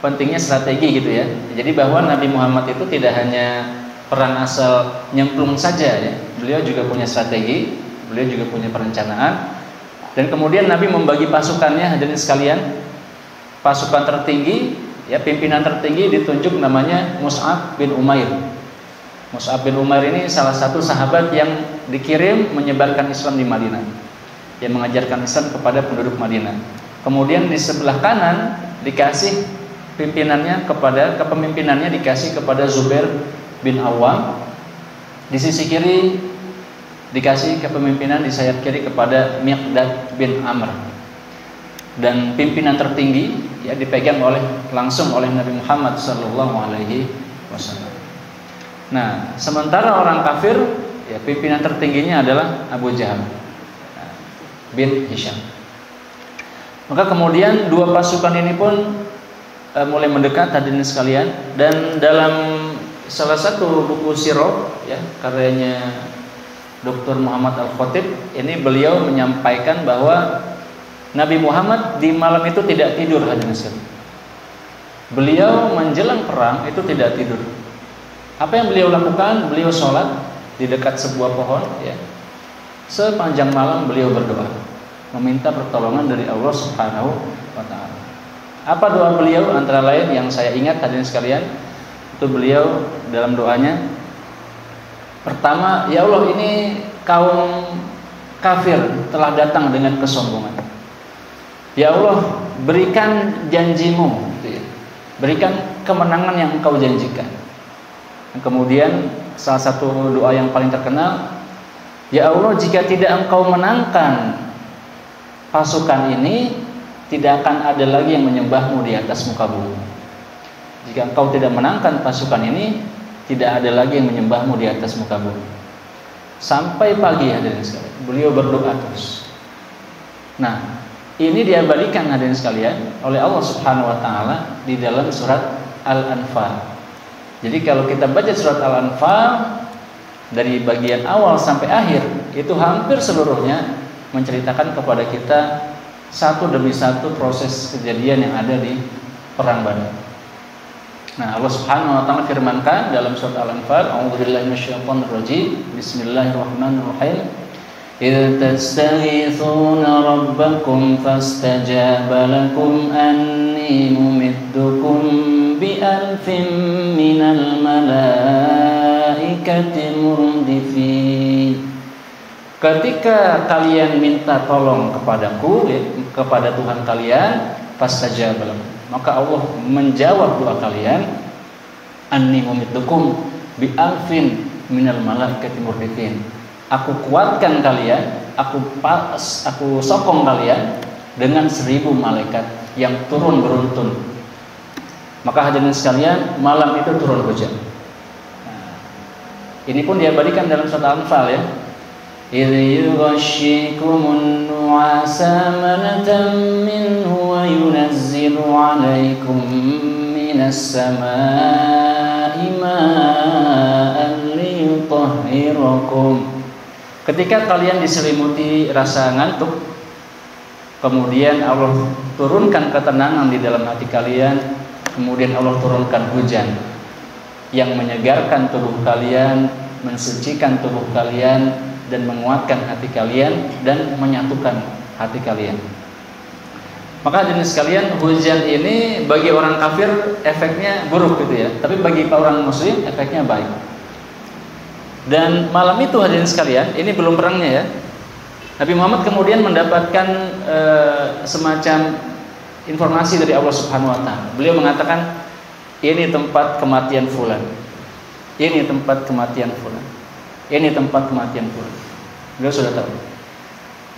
S1: pentingnya strategi gitu ya. Jadi bahwa Nabi Muhammad itu tidak hanya perang asal nyemplung saja ya. Beliau juga punya strategi, beliau juga punya perencanaan. Dan kemudian Nabi membagi pasukannya hadirin sekalian. Pasukan tertinggi ya, pimpinan tertinggi ditunjuk namanya Mus'ab bin Umair. Mus'ab bin Umair ini salah satu sahabat yang dikirim menyebarkan Islam di Madinah, yang mengajarkan Islam kepada penduduk Madinah. Kemudian di sebelah kanan dikasih kepemimpinannya dikasih kepada Zubair bin Awam. Di sisi kiri dikasih kepemimpinan di sayap kiri kepada Miqdad bin Amr. Dan pimpinan tertinggi ya dipegang langsung oleh Nabi Muhammad SAW. Nah, sementara orang kafir ya pimpinan tertingginya adalah Abu Jahal bin Hisham. Maka kemudian dua pasukan ini pun mulai mendekat hadirin sekalian, dan dalam salah satu buku sirah ya karyanya Dr. Muhammad Al-Khatib ini beliau menyampaikan bahwa Nabi Muhammad di malam itu tidak tidur hadirin sekalian. Beliau menjelang perang itu tidak tidur. Apa yang beliau lakukan? Beliau sholat di dekat sebuah pohon ya. Sepanjang malam beliau berdoa, meminta pertolongan dari Allah Subhanahu wa taala. Apa doa beliau? Antara lain yang saya ingat hadirin sekalian, itu beliau dalam doanya, pertama, ya Allah, ini kaum kafir telah datang dengan kesombongan. Ya Allah, berikan janjimu gitu ya. Berikan kemenangan yang engkau janjikan. Kemudian salah satu doa yang paling terkenal, Ya Allah, jika tidak Engkau menangkan pasukan ini, tidak akan ada lagi yang menyembahmu di atas muka bumi. Jika Engkau tidak menangkan pasukan ini, tidak ada lagi yang menyembahmu di atas muka bumi. Sampai pagi, hadirin sekalian, beliau berdoa terus. Nah, ini diabadikan, hadirin sekalian, oleh Allah Subhanahu wa taala di dalam surat Al-Anfal. Jadi kalau kita baca surat Al-Anfal dari bagian awal sampai akhir, itu hampir seluruhnya menceritakan kepada kita satu demi satu proses kejadian yang ada di perang Badar. Nah, Allah Subhanahu wa taala firmankan dalam surat Al-Anfal, A'udzubillahi minasyaitonir rajim. Bismillahirrahmanirrahim. إِذْ تَسْتَغِيثُونَ رَبَّكُمْ فَاسْتَجَابَ لَكُمْ أَنِّي مُمِدُّكُمْ بِأَلْفٍ مِّنَ الْمَلَائِكَةِ مُرْدِفِينَ. Ketika kalian minta tolong kepadaku, kepada Tuhan kalian, fastajaba lakum, maka Allah menjawab doa kalian, anni mumiddukum bi alfin minal malaikati murdifin. Aku kuatkan kalian, aku sokong kalian dengan 1000 malaikat yang turun beruntun. Maka hadirin sekalian, malam itu turun hujan. Nah, ini pun diabadikan dalam surat Al-Anfal ya. إِذْ يُغَشِّيكُمُ النُّعَاسَ أَمَنَةً مِّنْهُ وَيُنَزِّلُ عَلَيْكُم مِّنَ السَّمَاءِ مَاءً لِيُطَهِّرَكُمْ. Ketika kalian diselimuti rasa ngantuk, kemudian Allah turunkan ketenangan di dalam hati kalian, kemudian Allah turunkan hujan yang menyegarkan tubuh kalian, mensucikan tubuh kalian, dan menguatkan hati kalian dan menyatukan hati kalian. Maka hadirin sekalian, hujan ini bagi orang kafir efeknya buruk gitu ya, tapi bagi orang muslim efeknya baik. Dan malam itu hadirin sekalian, ini belum perangnya ya, Nabi Muhammad kemudian mendapatkan semacam informasi dari Allah Subhanahu wa taala. Beliau mengatakan, ini tempat kematian fulan, ini tempat kematian fulan, ini tempat kematian fulan. Beliau sudah tahu.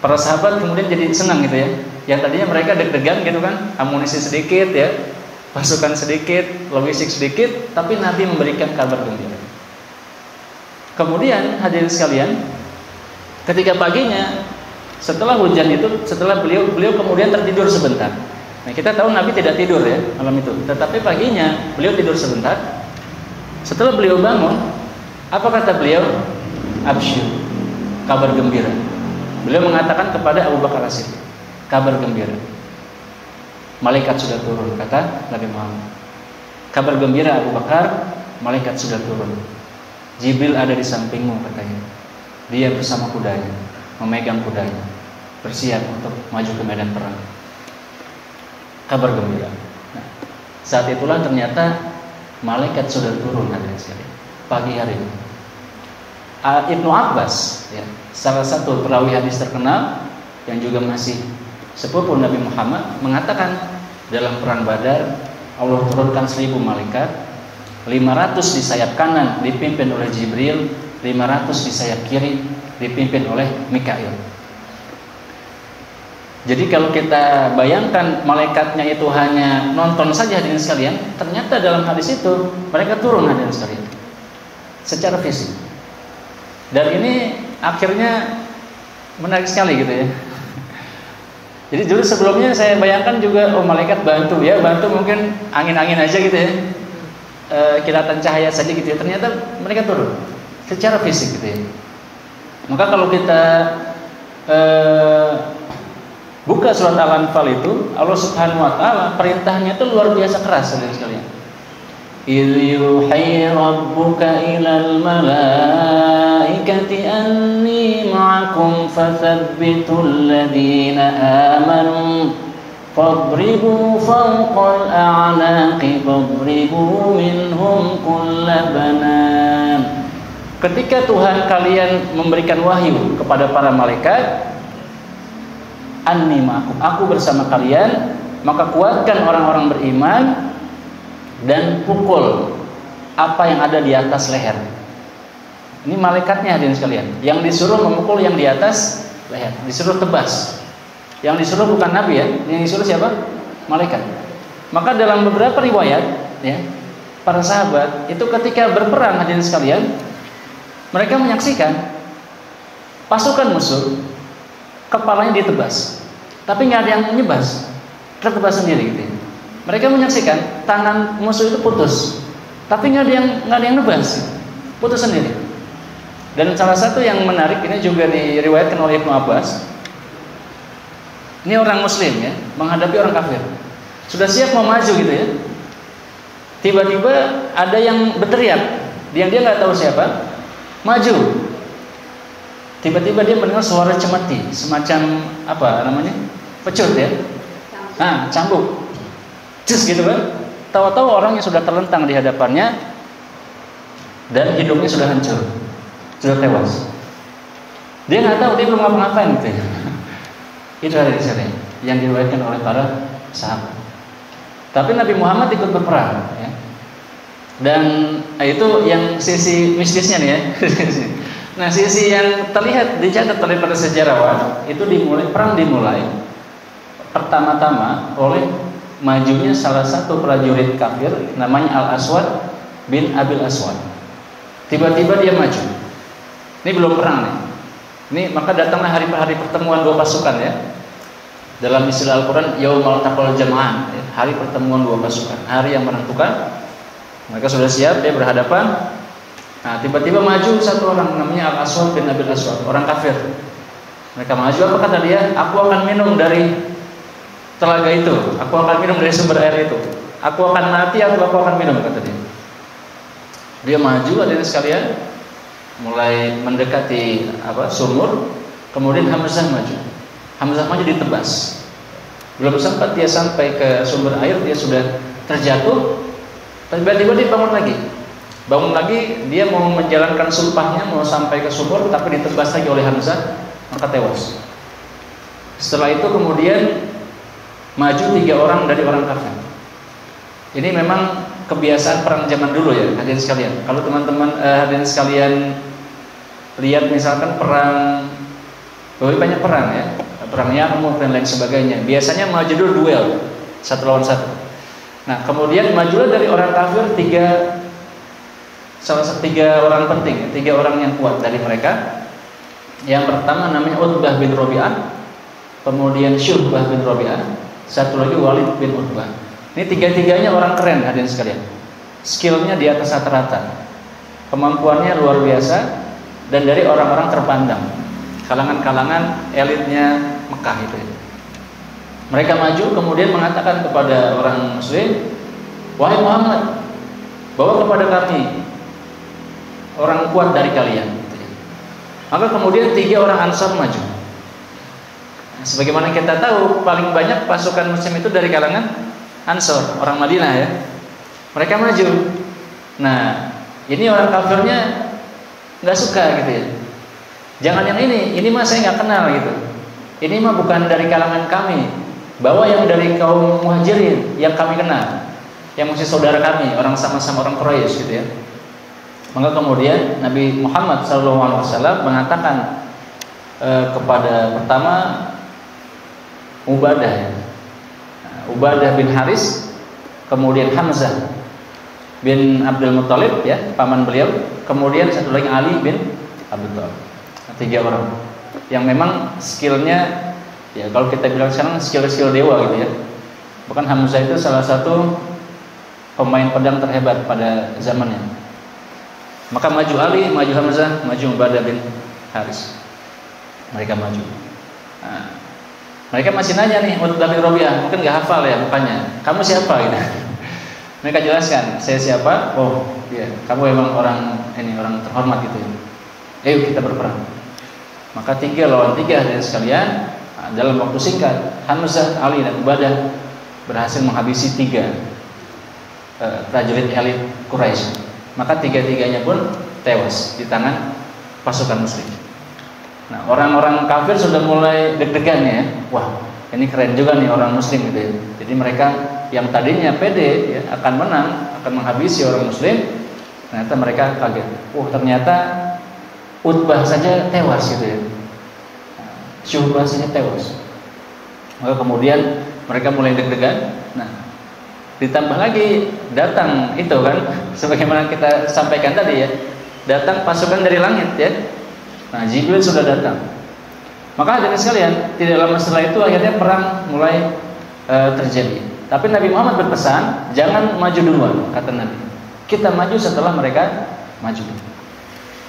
S1: Para sahabat kemudian jadi senang gitu ya. Yang tadinya mereka deg-degan gitu kan, amunisi sedikit ya, pasukan sedikit, logistik sedikit, tapi Nabi memberikan kabar gembira. Kemudian hadirin sekalian, ketika paginya setelah hujan itu, setelah beliau kemudian tertidur sebentar. Nah, kita tahu Nabi tidak tidur ya malam itu, tetapi paginya beliau tidur sebentar. Setelah beliau bangun, apa kata beliau? Absyir, kabar gembira. Beliau mengatakan kepada Abu Bakar As-Siddiq, kabar gembira, malaikat sudah turun, kata Nabi Muhammad. Kabar gembira Abu Bakar, malaikat sudah turun. Jibril ada di sampingmu, katanya. Dia bersama kudanya, memegang kudanya, bersiap untuk maju ke medan perang. Kabar gembira. Nah, saat itulah ternyata malaikat sudah turun, hadirin sekalian, pagi hari ini. Ibnu Abbas ya, salah satu perawi hadis terkenal yang juga masih sepupu Nabi Muhammad, mengatakan dalam perang Badar Allah turunkan 1000 malaikat, 500 di sayap kanan dipimpin oleh Jibril, 500 di sayap kiri dipimpin oleh Mikail. Jadi kalau kita bayangkan malaikatnya itu hanya nonton saja hadirin sekalian, ternyata dalam hadis itu mereka turun hadirin sekalian secara fisik. Dan ini akhirnya menarik sekali gitu ya. Jadi dulu sebelumnya saya bayangkan juga, oh malaikat bantu ya, bantu mungkin angin-angin aja gitu ya, kilatan cahaya saja gitu ya. Ternyata mereka turun secara fisik gitu ya. Maka kalau kita buka surat Al-Anfal itu, Allah Subhanahu wa taala perintahnya itu luar biasa keras sekalian. إِذْ يُوحِي رَبُّكَ إِلَى الْمَلَائِكَةِ أَنِّي مَعَكُمْ فَثَبِّتُوا الَّذِينَ آمَنُوا فَاضْرِبُوا فَوْقَ الْأَعْنَاقِ فَاضْرِبُوا مِنْهُمْ كُلَّ بَنَانٍ. Ketika Tuhan kalian memberikan wahyu kepada para malaikat, anni ma'akum, aku bersama kalian, maka kuatkan orang-orang beriman dan pukul apa yang ada di atas leher. Ini malaikatnya hadirin sekalian. Yang disuruh memukul yang di atas leher, disuruh tebas. Yang disuruh bukan Nabi ya, yang disuruh siapa? Malaikat. Maka dalam beberapa riwayat ya, para sahabat itu ketika berperang hadirin sekalian, mereka menyaksikan pasukan musuh kepalanya ditebas, tapi nggak ada yang menyebas, tertebas sendiri gitu. Mereka menyaksikan tangan musuh itu putus, tapi nggak ada yang nebas, putus sendiri. Dan salah satu yang menarik ini juga diriwayatkan oleh Ibnu Abbas. Ini orang Muslim ya, menghadapi orang kafir, sudah siap mau maju gitu ya. Tiba-tiba ada yang berteriak, yang dia nggak tahu siapa, maju. Tiba-tiba dia mendengar suara cemeti, semacam apa namanya, pecut ya, cambuk, cus gitu kan. Tahu-tahu orang yang sudah terlentang di hadapannya dan hidungnya sudah hancur, sudah tewas. Dia nggak tahu, dia belum ngapa-ngapain gitu ya. Itu hadis yang diriwayatkan oleh para sahabat. Tapi Nabi Muhammad ikut berperang ya. Dan itu yang sisi mistisnya nih ya. Nah, sisi yang terlihat dicatat oleh para sejarawan itu perang dimulai pertama-tama oleh majunya salah satu prajurit kafir namanya Al-Aswad bin Abil Aswad. Tiba-tiba dia maju. Ini belum perang nih. Ini maka datanglah hari pertemuan dua pasukan ya. Dalam istilah Al-Qur'an Yaumul Taqal Jam'an, ya, hari pertemuan dua pasukan, hari yang menentukan. Mereka sudah siap, dia berhadapan. Nah, tiba-tiba maju satu orang namanya Al-Aswad bin Abil Aswad, orang kafir. Mereka maju, apa kata dia? Aku akan minum dari telaga itu, aku akan minum dari sumber air itu, aku akan mati atau aku akan minum, kata dia. Dia maju, hadirin sekalian, mulai mendekati sumur. Kemudian Hamzah maju. Hamzah maju ditebas. Belum sempat dia sampai ke sumber air, dia sudah terjatuh. Tiba-tiba dia bangun lagi. Bangun lagi, dia mau menjalankan sumpahnya, mau sampai ke sumur, tapi ditebas lagi oleh Hamzah, maka tewas. Setelah itu kemudian maju 3 orang dari orang kafir. Ini memang kebiasaan perang zaman dulu ya, hadirin sekalian. Kalau teman-teman hadirin sekalian lihat misalkan perang, banyak perang ya, perang Yarmuk dan lain sebagainya. Biasanya maju dulu duel, 1 lawan 1. Nah, kemudian majulah dari orang kafir 3 orang penting, 3 orang yang kuat dari mereka. Yang pertama namanya Utbah bin Rabi'ah, kemudian Syu'bah bin Rabi'ah, satu lagi Walid bin Utbah. Ini 3-tiganya orang keren hadirin sekalian. Skillnya di atas rata-rata, kemampuannya luar biasa, dan dari orang-orang terpandang, kalangan-kalangan elitnya Mekah itu. Mereka maju kemudian mengatakan kepada orang Muslim, wahai Muhammad, bawa kepada kami orang kuat dari kalian. Maka kemudian 3 orang Ansar maju. Sebagaimana kita tahu, paling banyak pasukan Muslim itu dari kalangan Ansar, orang Madinah ya. Mereka maju. Nah, ini orang kafirnya nggak suka gitu ya. Jangan yang ini mah saya nggak kenal gitu. Ini mah bukan dari kalangan kami. Bawa yang dari kaum Muhajirin yang kami kenal, yang masih saudara kami, orang sama-sama orang Quraisy gitu ya. Maka kemudian Nabi Muhammad SAW mengatakan kepada pertama Ubadah ya. Ubadah bin Haris, kemudian Hamzah bin Abdul Muthalib ya, paman beliau, kemudian satu lagi Ali bin Abi Thalib. 3 orang yang memang skillnya ya, kalau kita bilang sekarang skill dewa gitu ya. Bahkan Hamzah itu salah satu pemain pedang terhebat pada zamannya. Maka maju Ali, maju Hamzah, maju Ubadah bin Haris. Mereka maju. Nah, mereka masih nanya nih, Utbah bin Rabi'ah, mungkin nggak hafal ya mukanya. Kamu siapa gitu? Mereka jelaskan, saya siapa? Oh, iya, kamu memang orang terhormat gitu ya. Ayo kita berperang. Maka 3 lawan 3 hadirin sekalian. Nah, dalam waktu singkat, Hamzah, Ali dan Ubadah berhasil menghabisi 3 prajurit elit Quraisy. Maka 3-tiganya pun tewas di tangan pasukan Muslim. Nah, orang-orang kafir sudah mulai deg-degan ya. Wah, ini keren juga nih orang Muslim gitu ya. Jadi mereka yang tadinya pede ya, akan menang, akan menghabisi orang Muslim, ternyata mereka kaget. Ternyata Utbah saja tewas gitu ya. Syuhbah saja tewas. Maka kemudian mereka mulai deg-degan. Nah, ditambah lagi datang itu kan, sebagaimana kita sampaikan tadi ya, datang pasukan dari langit ya. Nah, Jibril sudah datang. Maka hadirin sekalian, tidak lama setelah itu akhirnya perang mulai terjadi. Tapi Nabi Muhammad berpesan, jangan maju duluan, kata Nabi. Kita maju setelah mereka maju.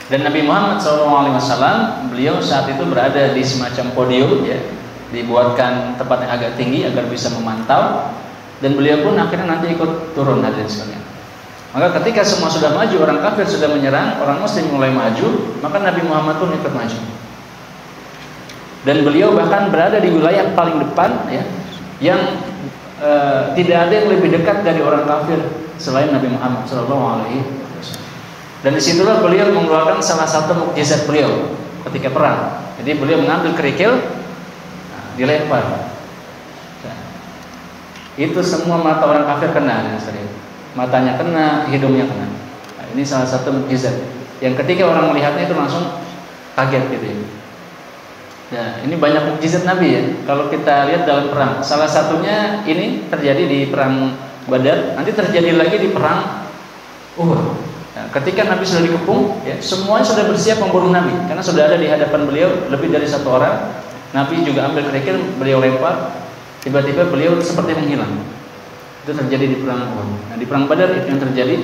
S1: Dan Nabi Muhammad SAW, beliau saat itu berada di semacam podium ya, dibuatkan tempat yang agak tinggi agar bisa memantau. Dan beliau pun akhirnya nanti ikut turun, hadirin sekalian. Maka ketika semua sudah maju, orang kafir sudah menyerang, orang muslim mulai maju, maka Nabi Muhammad pun ikut maju. Dan beliau bahkan berada di wilayah paling depan ya, yang tidak ada yang lebih dekat dari orang kafir selain Nabi Muhammad SAW. Dan disitulah beliau mengeluarkan salah satu mukjizat beliau ketika perang. Jadi beliau mengambil kerikil, dilempar. Itu semua mata orang kafir kena, matanya kena, hidungnya kena. Nah, ini salah satu mukjizat yang ketika orang melihatnya itu langsung kaget gitu ya. Nah, ini banyak mukjizat Nabi ya. Kalau kita lihat dalam perang, salah satunya ini terjadi di perang Badar, nanti terjadi lagi di perang Uhud. Nah, ketika Nabi sudah dikepung, ya, semuanya sudah bersiap membunuh Nabi, karena sudah ada di hadapan beliau lebih dari satu orang. Nabi juga ambil kerikil, beliau lempar. Tiba-tiba beliau seperti menghilang. Itu terjadi di perang Uhud. Nah, di perang Badar itu yang terjadi.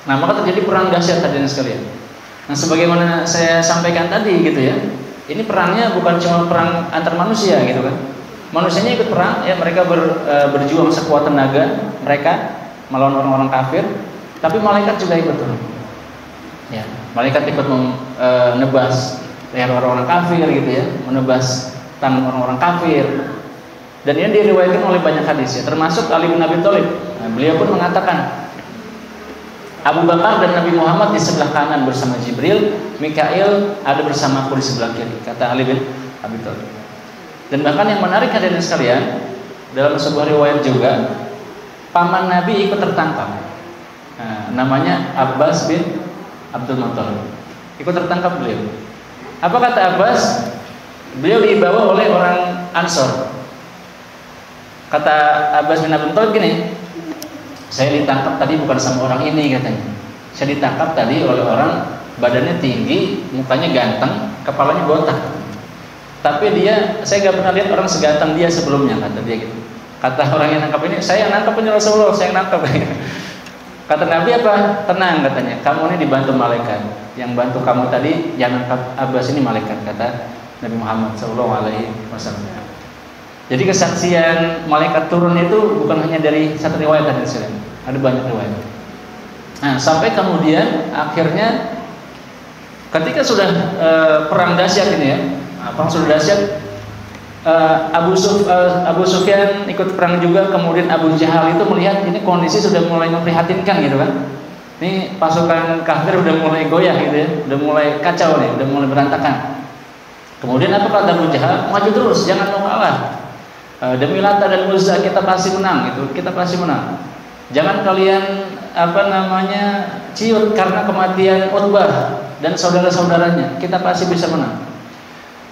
S1: Nah, maka terjadi perang dahsyat hadirin sekalian. Nah, sebagaimana saya sampaikan tadi gitu ya. Ini perangnya bukan cuma perang antar manusia gitu kan. Manusianya ikut perang ya, mereka berjuang sekuat tenaga mereka melawan orang-orang kafir, tapi malaikat juga ikut turun. Ya, malaikat ikut menebas leher orang-orang kafir gitu ya, menebas tangan orang-orang kafir. Dan ini diriwayatkan oleh banyak hadis ya, termasuk Ali bin Abi Thalib. Nah, beliau pun mengatakan Abu Bakar dan Nabi Muhammad di sebelah kanan bersama Jibril, Mikail ada bersama aku di sebelah kiri, kata Ali bin Abi Thalib. Dan bahkan yang menarik hadirin sekalian, dalam sebuah riwayat juga, paman Nabi ikut tertangkap. Nah, namanya Abbas bin Abdul Muthalib. Ikut tertangkap beliau. Apa kata Abbas? Beliau dibawa oleh orang Ansor. Kata Abbas bin Abdul Muthalib gini, saya ditangkap tadi bukan sama orang ini katanya. Saya ditangkap tadi oleh orang badannya tinggi, mukanya ganteng, kepalanya botak. Tapi saya nggak pernah lihat orang seganteng dia sebelumnya, kata dia gitu. Kata orang yang nangkap ini, saya yang nangkap punya Rasulullah, saya yang nangkap. Kata Nabi apa? Tenang katanya, kamu ini dibantu malaikat. Yang bantu kamu tadi yang nangkap Abbas ini malaikat, kata Nabi Muhammad SAW. Jadi kesaksian malaikat turun itu bukan hanya dari satu riwayat tadi, ada banyak riwayat. Nah, sampai kemudian akhirnya ketika sudah perang dahsyat ini ya, perang sudah dahsyat, Abu Sufyan ikut perang juga, kemudian Abu Jahal itu melihat ini kondisi sudah mulai memprihatinkan gitu kan. Ini pasukan kafir udah mulai goyah gitu ya, udah mulai kacau nih, udah mulai berantakan. Kemudian apa kata Abu Jahal? Maju terus, jangan mau kalah. Demi Lata dan Uzza kita pasti menang gitu, kita pasti menang. Jangan kalian ciut karena kematian Utbah dan saudara-saudaranya, kita pasti bisa menang.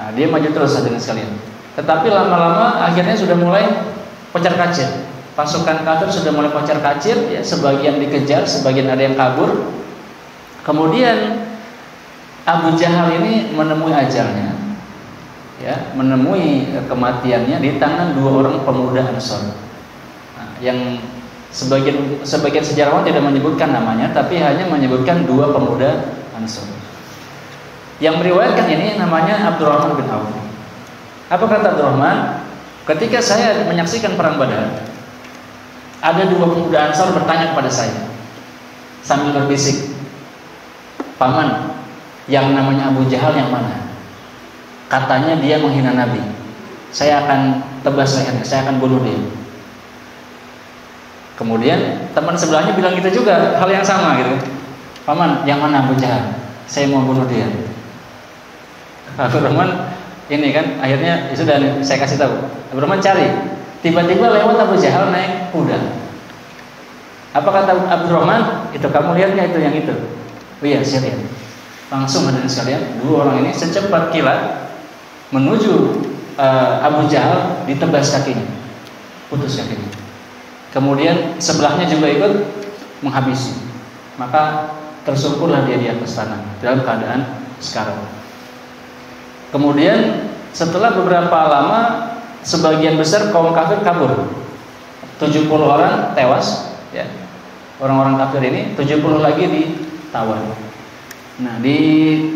S1: Nah, dia maju terus hadirin sekalian. Tetapi lama-lama akhirnya sudah mulai kocar-kacir. Pasukan kafir sudah mulai kocar-kacir ya, sebagian dikejar, sebagian ada yang kabur. Kemudian Abu Jahal ini menemui ajalnya. Ya, menemui kematiannya di tangan dua orang pemuda Ansor. Nah, yang sebagian sejarawan tidak menyebutkan namanya, tapi hanya menyebutkan dua pemuda Ansor. Yang meriwayatkan ini namanya Abdurrahman bin Auf. Apa kata Abdurrahman? Ketika saya menyaksikan perang Badar, ada dua pemuda Ansor bertanya kepada saya sambil berbisik, paman, yang namanya Abu Jahal yang mana? Katanya dia menghina Nabi. Saya akan tebas lehernya, saya akan bunuh dia. Kemudian teman sebelahnya bilang gitu juga, hal yang sama gitu. Paman, yang mana Abu Jahal? Saya mau bunuh dia. Abdurrahman ini kan akhirnya sudah saya kasih tahu. Abdurrahman cari. Tiba-tiba lewat Abu Jahal naik kuda. Apa kata Abdurrahman? Itu kamu lihatnya itu yang itu. Oh iya, saya lihat. langsung hadirin sekalian, dua orang ini secepat kilat menuju Abu Jahal, ditebas kakinya, putus kakinya. Kemudian sebelahnya juga ikut menghabisi. Maka tersungkurlah dia di atas tanah dalam keadaan sekarat. Kemudian setelah beberapa lama, sebagian besar kaum kafir kabur. 70 orang tewas, ya. Orang-orang kafir ini, 70 lagi ditawan. Nah, di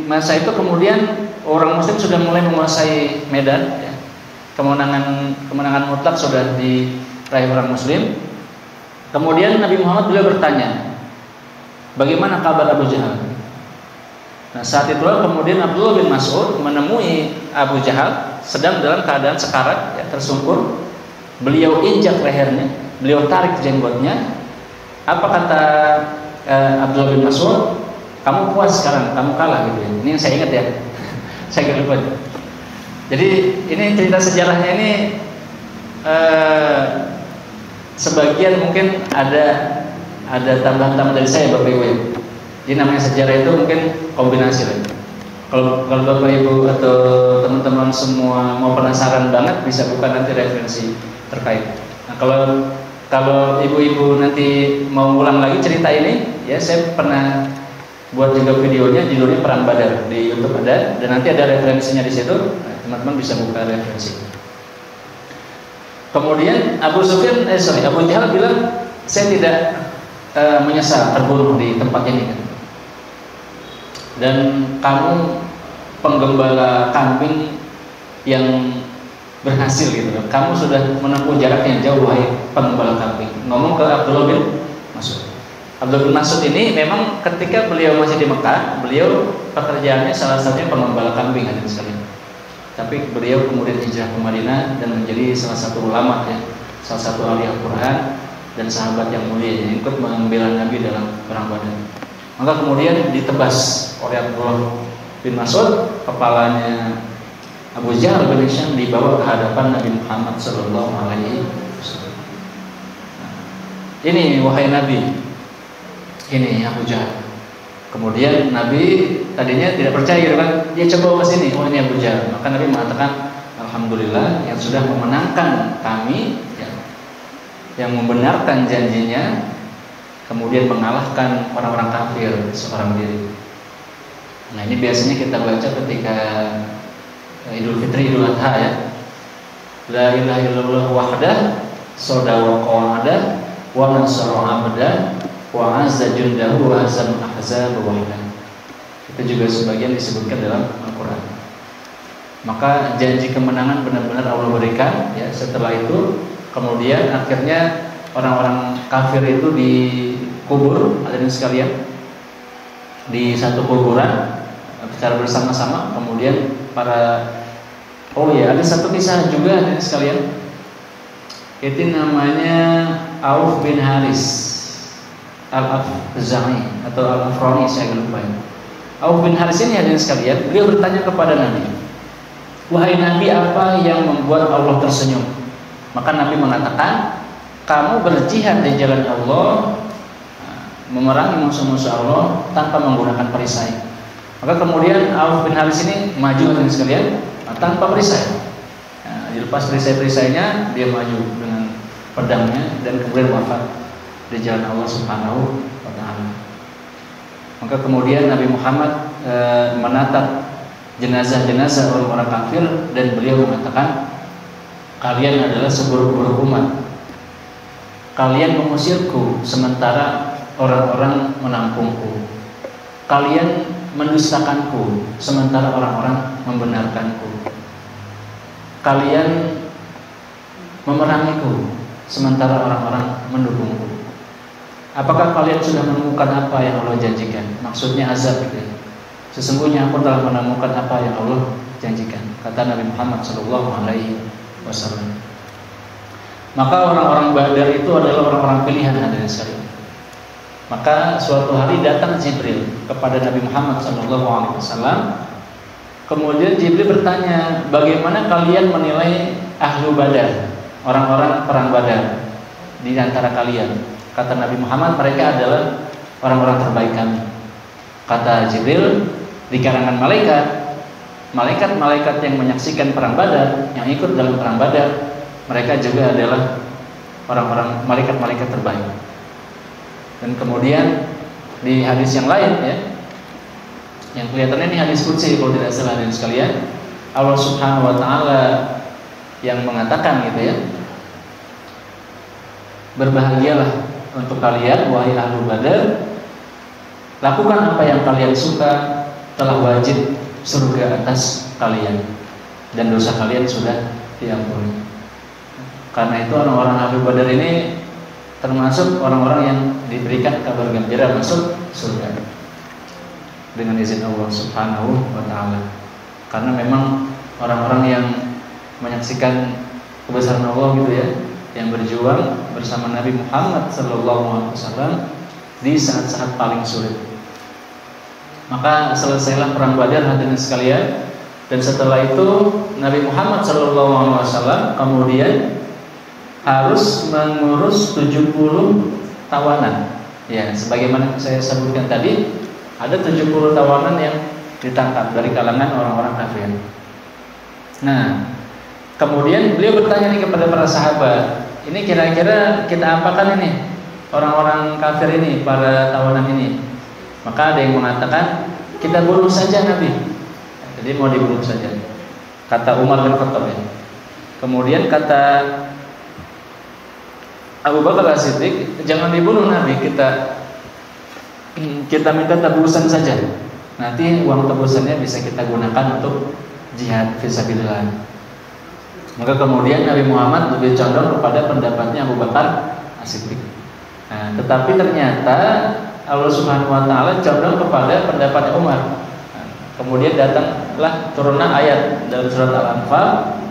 S1: masa itu kemudian orang muslim sudah mulai menguasai medan, ya. Kemenangan mutlak sudah diraih orang muslim. Kemudian Nabi Muhammad beliau bertanya, bagaimana kabar Abu Jahal? Nah, saat itulah kemudian Abdullah bin Mas'ud menemui Abu Jahal sedang dalam keadaan sekarat, ya, tersungkur. Beliau injak lehernya, beliau tarik jenggotnya. Apa kata Abdullah bin Mas'ud? Kamu puas sekarang, kamu kalah gitu ya. Ini yang saya ingat ya. Saya gak lupa. Jadi ini cerita sejarahnya ini sebagian mungkin ada tambahan-tambahan dari saya, Bapak Ibu. Jadi namanya sejarah itu mungkin kombinasi lah. Kalau Bapak Ibu atau teman-teman semua mau penasaran banget, bisa buka nanti referensi terkait. Nah, kalau ibu-ibu nanti mau ulang lagi cerita ini, ya saya pernah buat juga videonya, judulnya Perang Badar, di YouTube ada, dan nanti ada referensinya di situ. Nah, teman-teman bisa buka referensi. Kemudian Abu Jahal bilang, saya tidak menyesal terbunuh di tempat ini. Dan kamu penggembala kambing yang berhasil gitu. Kamu sudah menempuh jarak yang jauh, wahai penggembala kambing. Ngomong ke Abdullah bin Mas'ud. Abdullah bin Mas'ud ini memang ketika beliau masih di Mekah, beliau pekerjaannya salah satunya penggembala kambing, hadirin sekalian. Tapi beliau kemudian hijrah ke Madinah dan menjadi salah satu ulama, ya, salah satu ahli Al-Quran dan sahabat yang mulia yang ikut membela Nabi dalam perang Badar. Maka kemudian ditebas oleh Abdullah bin Mas'ud, kepalanya Abu Jahal bin Hisham dibawa ke hadapan Nabi Muhammad sallallahu alaihi wasallam. Ini wahai Nabi, ini Abu Jahal. Kemudian Nabi tadinya tidak percaya kan, dia coba ke sini, oh ini Abu Jahal. Maka Nabi mengatakan, alhamdulillah yang sudah memenangkan kami, ya, yang membenarkan janjinya, kemudian mengalahkan orang-orang kafir seorang diri. Nah, ini biasanya kita baca ketika Idul Fitri, Idul Adha, ya. La ilaha illallah wahdah, sadaqa wa'ada, wa nasara abda, wa azza jundahu wa hazam ahzab wahdah. Itu juga sebagian disebutkan dalam Al-Quran. Maka janji kemenangan benar-benar Allah berikan, ya. Setelah itu kemudian akhirnya orang-orang kafir itu dikubur, hadirin sekalian, di satu kuburan secara bersama-sama. Kemudian ada satu kisah juga, hadirin sekalian, itu namanya Auf bin Haris Al-Afzai atau Al-Afroni, saya lupa. Auf bin Haris ini, hadirin sekalian, beliau bertanya kepada Nabi, wahai Nabi, apa yang membuat Allah tersenyum? Maka Nabi mengatakan, kamu berjihad di jalan Allah, memerangi musuh-musuh Allah tanpa menggunakan perisai. Maka kemudian Auf bin Haris ini maju, hadirin sekalian, tanpa perisai. Nah, dilepas perisai-perisainya, dia maju dengan pedangnya dan kemudian wafat di jalan Allah Subhanahu wa taala. Maka kemudian Nabi Muhammad menatap jenazah-jenazah orang-orang kafir dan beliau mengatakan, kalian adalah seburuk-buruk umat. Kalian mengusirku sementara orang-orang menampungku. Kalian mendustakanku sementara orang-orang membenarkanku. Kalian memerangiku sementara orang-orang mendukungku. Apakah kalian sudah menemukan apa yang Allah janjikan? Maksudnya azab gitu. Sesungguhnya aku telah menemukan apa yang Allah janjikan, kata Nabi Muhammad sallallahu alaihi wasallam. Maka orang-orang Badar itu adalah orang-orang pilihan, hadirin sekalian. Maka suatu hari datang Jibril kepada Nabi Muhammad SAW. Kemudian Jibril bertanya, bagaimana kalian menilai ahlu Badar, orang-orang perang Badar di antara kalian? Kata Nabi Muhammad, mereka adalah orang-orang terbaik kami. Kata Jibril, di kalangan malaikat yang menyaksikan perang Badar, yang ikut dalam perang Badar, mereka juga adalah orang-orang malaikat-malaikat terbaik. Dan kemudian di hadis yang lain ya, yang kelihatannya ini hadis qudsi kalau tidak salah dan sekalian, Allah Subhanahu wa taala yang mengatakan gitu ya, berbahagialah untuk kalian wahai ahlu Badar, lakukan apa yang kalian suka, telah wajib surga atas kalian dan dosa kalian sudah diampuni. Karena itu orang-orang ahlu Badar ini termasuk orang-orang yang diberikan kabar gembira masuk surga dengan izin Allah Subhanahu wa taala. Karena memang orang-orang yang menyaksikan kebesaran Allah gitu ya, yang berjuang bersama Nabi Muhammad SAW di saat-saat paling sulit. Maka selesailah perang Badar hadirin sekalian, dan setelah itu Nabi Muhammad SAW kemudian harus mengurus 70 tawanan. Ya, sebagaimana saya sebutkan tadi, ada 70 tawanan yang ditangkap dari kalangan orang-orang kafir. Nah, kemudian beliau bertanya nih kepada para sahabat, ini kira-kira kita apakan ini orang-orang kafir ini, para tawanan ini? Maka ada yang mengatakan, kita bunuh saja Nabi. Jadi mau dibunuh saja, kata Umar bin Khattab ya. Kemudian kata Abu Bakar As-Siddiq, jangan dibunuh Nabi, kita minta tebusan saja. Nanti uang tebusannya bisa kita gunakan untuk jihad fisabilillah. Maka kemudian Nabi Muhammad lebih condong kepada pendapatnya Abu Bakar As-Siddiq. Nah, tetapi ternyata Allah Subhanahu wa taala condong kepada pendapatnya Umar. Nah, kemudian datanglah turunlah ayat dalam surat Al-Anfal,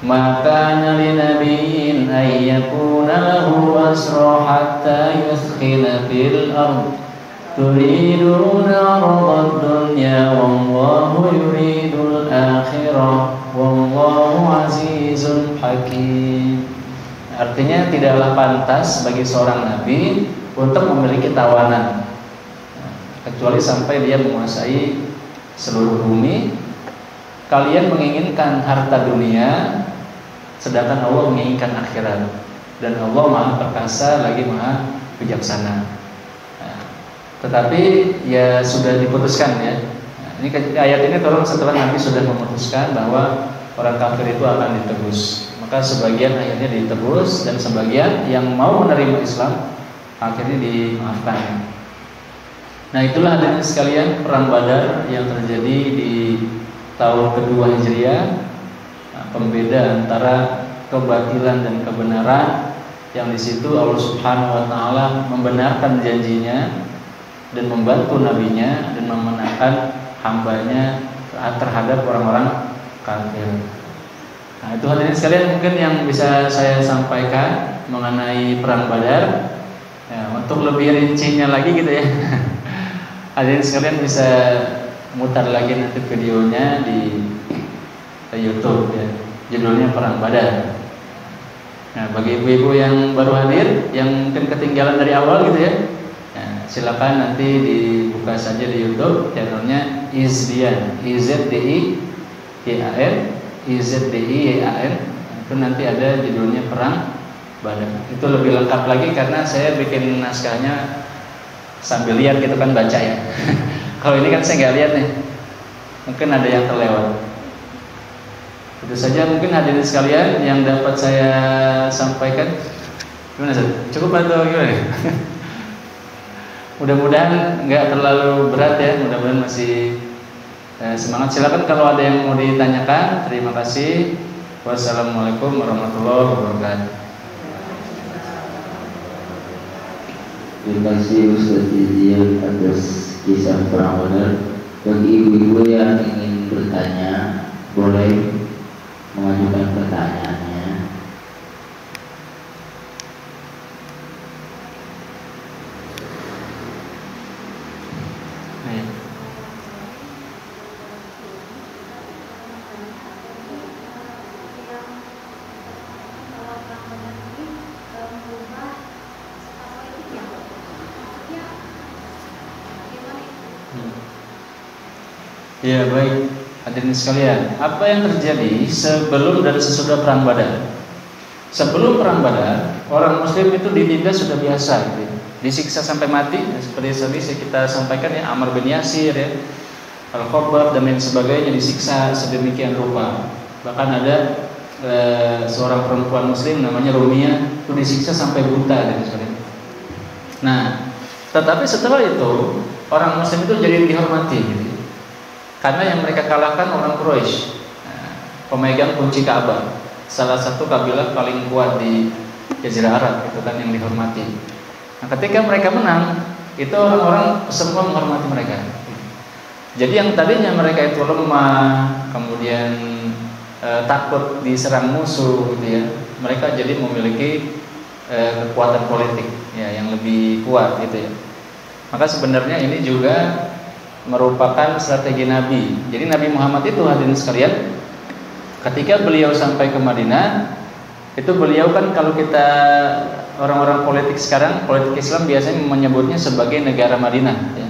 S1: maka li nabiyyin ay yakuna lahu asra hatta yuskhina fil ard turiduna 'aradad dunya wallahu yuridul akhirah wallahu azizun hakim. Artinya tidaklah pantas bagi seorang nabi untuk memiliki tawanan, kecuali sampai dia menguasai seluruh bumi. Kalian menginginkan harta dunia, sedangkan Allah menginginkan akhirat, dan Allah Maha Perkasa lagi Maha Bijaksana. Tetapi ya sudah diputuskan ya. Ini ayat ini turun setelah Nabi sudah memutuskan bahwa orang kafir itu akan ditebus. Maka sebagian akhirnya ditebus dan sebagian yang mau menerima Islam akhirnya dimaafkan. Nah, itulah hadirin sekalian perang Badar yang terjadi di tahun kedua Hijriah, pembeda antara kebatilan dan kebenaran, yang di situ Allah Subhanahu wa taala membenarkan janjinya dan membantu nabinya dan memenangkan hambanya terhadap orang-orang kafir. Nah, itu hadirin sekalian mungkin yang bisa saya sampaikan mengenai perang Badar. Ya, untuk lebih rincinya lagi gitu ya, hadirin sekalian bisa mutar lagi nanti videonya di YouTube ya, judulnya Perang Badar. Nah, bagi ibu-ibu yang baru hadir, yang mungkin ketinggalan dari awal gitu ya, silakan nanti dibuka saja di YouTube channelnya Izdian, IZDIYAN, IZDIYAN. Itu nanti ada judulnya Perang Badar. Itu lebih lengkap lagi karena saya bikin naskahnya sambil lihat gitu kan, baca ya. Kalau ini kan saya nggak lihat nih, mungkin ada yang terlewat. Itu saja mungkin hadirin sekalian yang dapat saya sampaikan. Gimana Ustaz? Cukup atau gimana? Mudah-mudahan nggak terlalu berat ya, mudah-mudahan masih semangat. Silakan kalau ada yang mau ditanyakan. Terima kasih. Wassalamualaikum warahmatullahi wabarakatuh.
S2: Terima kasih Ustaz Izzian atas kisah perang Badar. Bagi ibu-ibu yang ingin bertanya, boleh mengajukan pertanyaannya.
S1: Ya baik, hadirin sekalian, apa yang terjadi sebelum dan sesudah perang Badar? Sebelum perang Badar, orang Muslim itu ditindas sudah biasa, gitu. Disiksa sampai mati, seperti tadi kita sampaikan ya, Ammar bin Yasir ya, Al-Khabbab dan lain sebagainya disiksa sedemikian rupa. Bahkan ada seorang perempuan Muslim namanya Rumiyah itu disiksa sampai buta dan sebagainya. Nah, tetapi setelah itu orang Muslim itu jadi dihormati, gitu. Karena yang mereka kalahkan orang Quraisy, pemegang kunci Ka'bah, salah satu kabilah paling kuat di Jazirah Arab, itu kan yang dihormati. Nah, ketika mereka menang, itu orang-orang semua menghormati mereka. Jadi yang tadinya mereka itu lemah, kemudian takut diserang musuh, gitu ya, mereka jadi memiliki kekuatan politik ya yang lebih kuat, gitu ya. Maka sebenarnya ini juga merupakan strategi Nabi. Jadi Nabi Muhammad itu, hadirin sekalian, ketika beliau sampai ke Madinah, itu beliau kan, kalau kita orang-orang politik sekarang, politik Islam biasanya menyebutnya sebagai negara Madinah ya.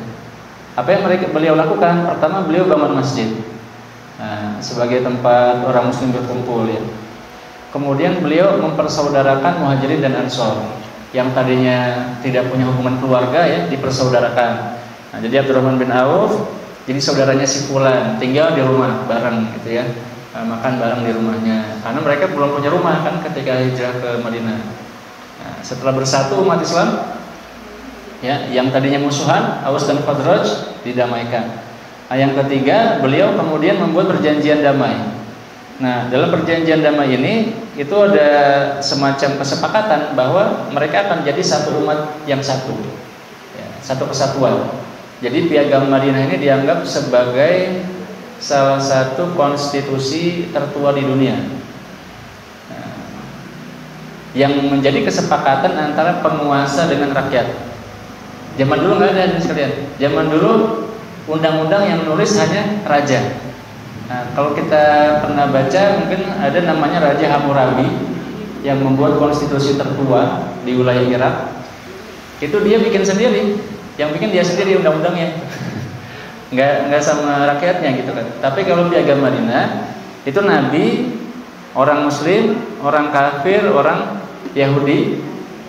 S1: Apa yang beliau lakukan? Pertama, beliau bangun masjid sebagai tempat orang Muslim berkumpul ya. Kemudian beliau mempersaudarakan Muhajirin dan Ansor yang tadinya tidak punya hubungan keluarga ya, dipersaudarakan. Nah, jadi Abdurrahman bin Auf jadi saudaranya si Fulan, tinggal di rumah bareng gitu ya, makan bareng di rumahnya, karena mereka belum punya rumah kan ketika hijrah ke Madinah. Nah, setelah bersatu umat Islam ya, yang tadinya musuhan Aus dan Khazraj didamaikan. Nah, yang ketiga, beliau kemudian membuat perjanjian damai. Nah, dalam perjanjian damai ini itu ada semacam kesepakatan bahwa mereka akan jadi satu umat yang satu ya, satu kesatuan. Jadi Piagam Madinah ini dianggap sebagai salah satu konstitusi tertua di dunia, yang menjadi kesepakatan antara penguasa dengan rakyat. Zaman dulu nggak ada sekalian. Zaman dulu undang-undang yang nulis hanya raja. Nah, kalau kita pernah baca, mungkin ada namanya Raja Hammurabi yang membuat konstitusi tertua di wilayah Irak. Itu dia bikin sendiri. Yang bikin dia sendiri undang-undangnya, nggak sama rakyatnya gitu kan. Tapi kalau Piagam Madinah itu Nabi, orang Muslim, orang kafir, orang Yahudi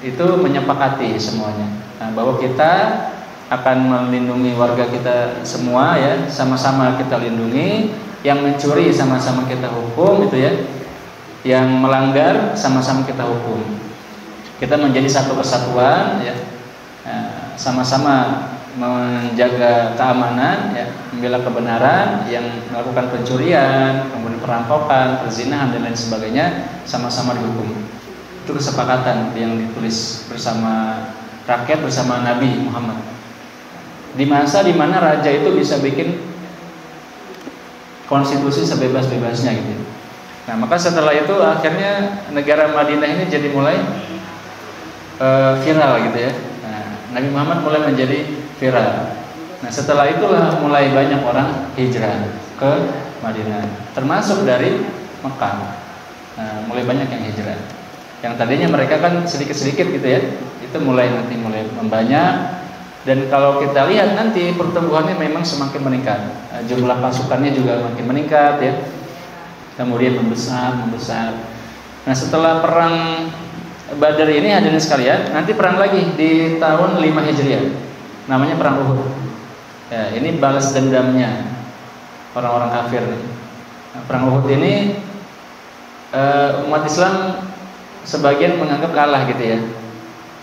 S1: itu menyepakati semuanya. Nah, bahwa kita akan melindungi warga kita semua ya, sama-sama kita lindungi. Yang mencuri sama-sama kita hukum, itu ya. Yang melanggar sama-sama kita hukum. Kita menjadi satu kesatuan ya. Sama-sama menjaga keamanan ya, membela kebenaran, yang melakukan pencurian, kemudian perampokan, perzinahan dan lain sebagainya sama-sama dihukum. Itu kesepakatan yang ditulis bersama rakyat, bersama Nabi Muhammad. Di masa dimana raja itu bisa bikin konstitusi sebebas-bebasnya gitu. Nah, maka setelah itu akhirnya negara Madinah ini jadi mulai viral gitu ya. Nabi Muhammad mulai menjadi viral. Nah, setelah itulah mulai banyak orang hijrah ke Madinah, termasuk dari Mekah. Nah, mulai banyak yang hijrah. Yang tadinya mereka kan sedikit-sedikit gitu ya, itu mulai membanyak. Dan kalau kita lihat nanti pertumbuhannya memang semakin meningkat. Jumlah pasukannya juga makin meningkat ya. Kemudian membesar. Nah, setelah perang Badar ini, hadirin sekalian, nanti perang lagi di tahun 5 Hijriah. Namanya perang Uhud. Ya, ini balas dendamnya orang-orang kafir. Nah, perang Uhud ini umat Islam sebagian menganggap kalah gitu ya.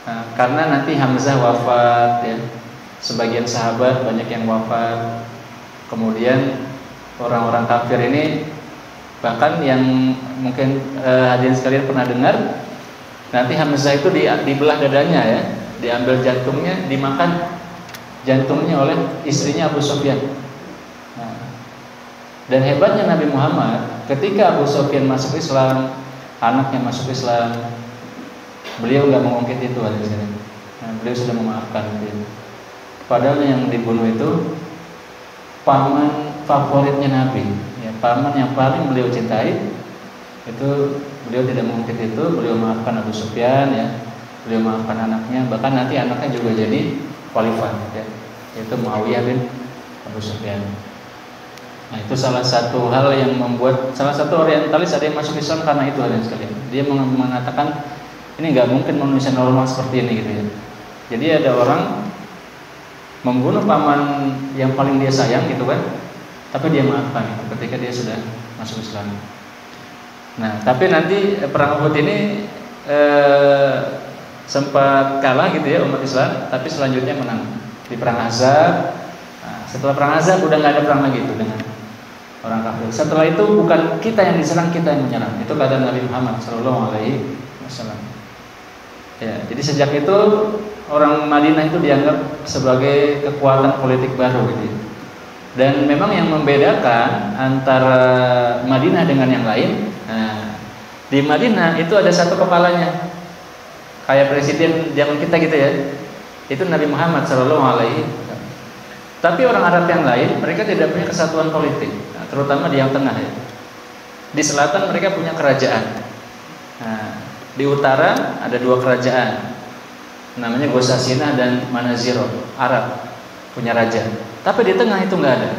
S1: Nah, karena nanti Hamzah wafat ya. Sebagian sahabat banyak yang wafat. Kemudian orang-orang kafir ini, bahkan yang mungkin hadirin sekalian pernah dengar, nanti Hamzah itu dibelah dadanya ya, diambil jantungnya, dimakan jantungnya oleh istrinya Abu Sufyan. Nah, dan hebatnya Nabi Muhammad, ketika Abu Sufyan masuk Islam, anaknya masuk Islam, beliau nggak mengungkit itu. Nah, beliau sudah memaafkan gitu. Padahal yang dibunuh itu paman favoritnya Nabi, ya, paman yang paling beliau cintai. Itu beliau tidak mengungkit itu, beliau maafkan Abu Sufyan ya, beliau maafkan anaknya, bahkan nanti anaknya juga jadi khalifah ya, yaitu Muawiyah bin Abu Sufyan. Nah, itu salah satu hal yang membuat salah satu orientalis ada yang masuk Islam karena itu, hadirin sekalian. Dia mengatakan ini nggak mungkin manusia normal seperti ini gitu ya. Jadi ada orang membunuh paman yang paling dia sayang gitu kan, tapi dia maafkan itu ketika dia sudah masuk Islam. Nah, tapi nanti perang Uhud ini sempat kalah gitu ya umat Islam, tapi selanjutnya menang di perang Ahzab. Nah, setelah perang Ahzab udah nggak ada perang lagi itu dengan orang kafir. Setelah itu bukan kita yang diserang, kita yang menyerang. Itu kata Nabi Muhammad SAW. Ya, jadi sejak itu orang Madinah itu dianggap sebagai kekuatan politik baru gitu. Dan memang yang membedakan antara Madinah dengan yang lain, nah, di Madinah itu ada satu kepalanya, kayak presiden zaman kita gitu ya. Itu Nabi Muhammad SAW. Tapi orang Arab yang lain, mereka tidak punya kesatuan politik, nah, terutama di yang tengah ya. Di selatan mereka punya kerajaan. Nah, di utara ada dua kerajaan, namanya Ghosasina dan Manaziro. Arab punya raja. Tapi di tengah itu nggak ada.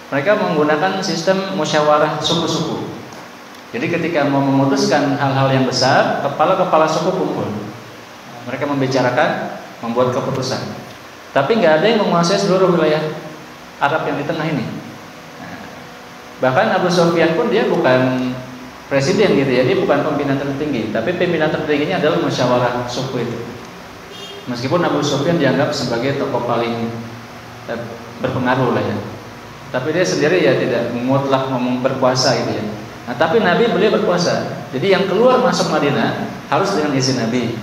S1: Mereka menggunakan sistem musyawarah suku-suku. Jadi ketika mau memutuskan hal-hal yang besar, kepala-kepala suku kumpul. Mereka membicarakan, membuat keputusan. Tapi nggak ada yang menguasai seluruh wilayah Arab yang di tengah ini. Bahkan Abu Sufyan pun dia bukan presiden gitu ya, dia bukan pimpinan tertinggi, tapi pimpinan tertingginya adalah musyawarah suku itu. Meskipun Abu Sufyan dianggap sebagai tokoh paling berpengaruh lah ya, tapi dia sendiri ya tidak mutlak berkuasa gitu ya. Nah, tapi Nabi beliau berkuasa. Jadi yang keluar masuk Madinah harus dengan izin Nabi.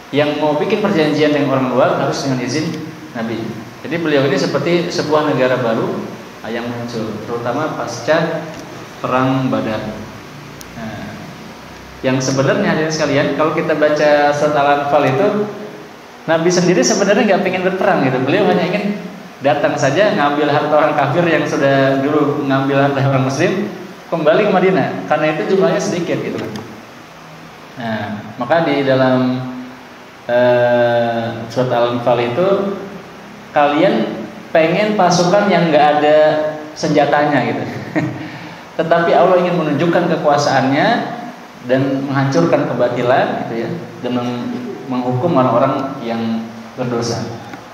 S1: Yang mau bikin perjanjian dengan orang luar harus dengan izin Nabi. Jadi beliau ini seperti sebuah negara baru yang muncul, terutama pasca perang Badar. Nah, yang sebenarnya hadirin sekalian, kalau kita baca surat Al-Anfal itu, Nabi sendiri sebenarnya nggak pengen berperang gitu. Beliau hanya ingin datang saja ngambil harta orang kafir yang sudah dulu ngambil harta orang Muslim, kembali ke Madinah. Karena itu jumlahnya sedikit gitu kan. Nah, maka di dalam surat Al-Anfal itu kalian pengen pasukan yang nggak ada senjatanya gitu. Tetapi Allah ingin menunjukkan kekuasaannya dan menghancurkan kebatilan gitu ya, dan menghukum orang-orang yang berdosa.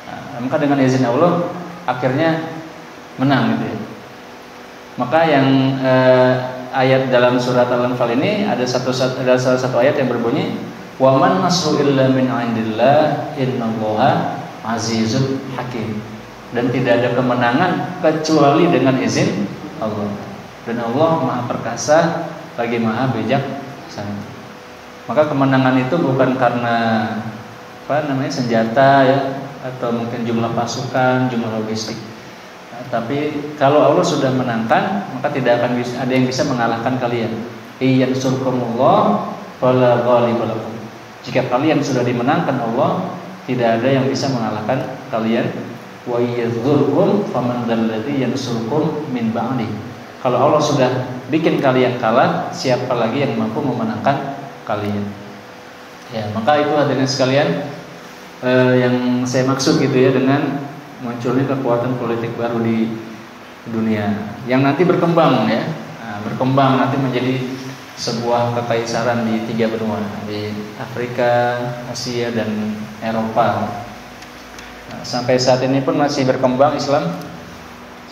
S1: Nah, maka dengan izin Allah akhirnya menang gitu ya. Maka yang ayat dalam surat Al-Anfal ini ada salah satu ayat yang berbunyi wa man nasru illa min 'indillah innallaha azizun hakim. Dan tidak ada kemenangan kecuali dengan izin Allah. Dan Allah Maha Perkasa lagi Maha Bijaksana. Maka kemenangan itu bukan karena senjata ya, atau mungkin jumlah pasukan, jumlah logistik. Nah, tapi kalau Allah sudah menangkan, maka tidak akan ada yang bisa mengalahkan kalian. Iyansurkumullah fala ghaliba lakum. Jika kalian sudah dimenangkan Allah, tidak ada yang bisa mengalahkan kalian. Wa yadhurkum faman dzalladzi yansurkum min ba'di. Kalau Allah sudah bikin kalian kalah, siapa lagi yang mampu memenangkan kalian? Ya, maka itu hadirin sekalian yang saya maksud gitu ya dengan munculnya kekuatan politik baru di dunia yang nanti berkembang ya. Nah, berkembang nanti menjadi sebuah kekaisaran di 3 benua, di Afrika, Asia dan Eropa. Nah, sampai saat ini pun masih berkembang Islam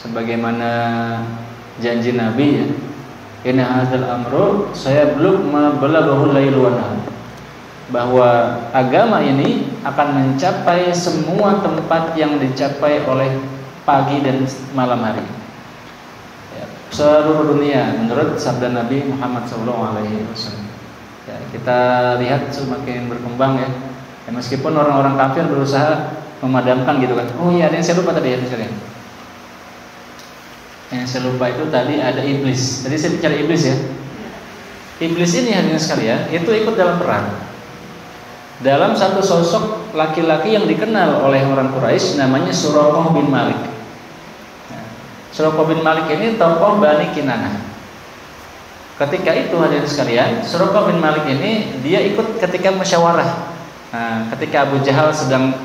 S1: sebagaimana janji Nabi ya. Inna hadzal amru saya belum balaghul lailu wan nahar. Bahwa agama ini akan mencapai semua tempat yang dicapai oleh pagi dan malam hari. Seluruh dunia menurut sabda Nabi Muhammad SAW. Ya, kita lihat semakin berkembang ya. Meskipun orang-orang kafir berusaha memadamkan gitu kan. Oh iya, ada yang saya lupa tadi ya sekalian. Yang saya lupa itu tadi ada iblis. Tadi saya bicara iblis ya. Iblis ini hadirin sekalian itu ikut dalam perang. Dalam satu sosok laki-laki yang dikenal oleh orang Quraisy namanya Suraqah bin Malik. Suraqah bin Malik ini tokoh Bani Kinanah. Ketika itu hadirin sekalian, Suraqah bin Malik ini dia ikut ketika musyawarah. Nah, ketika Abu Jahal sedang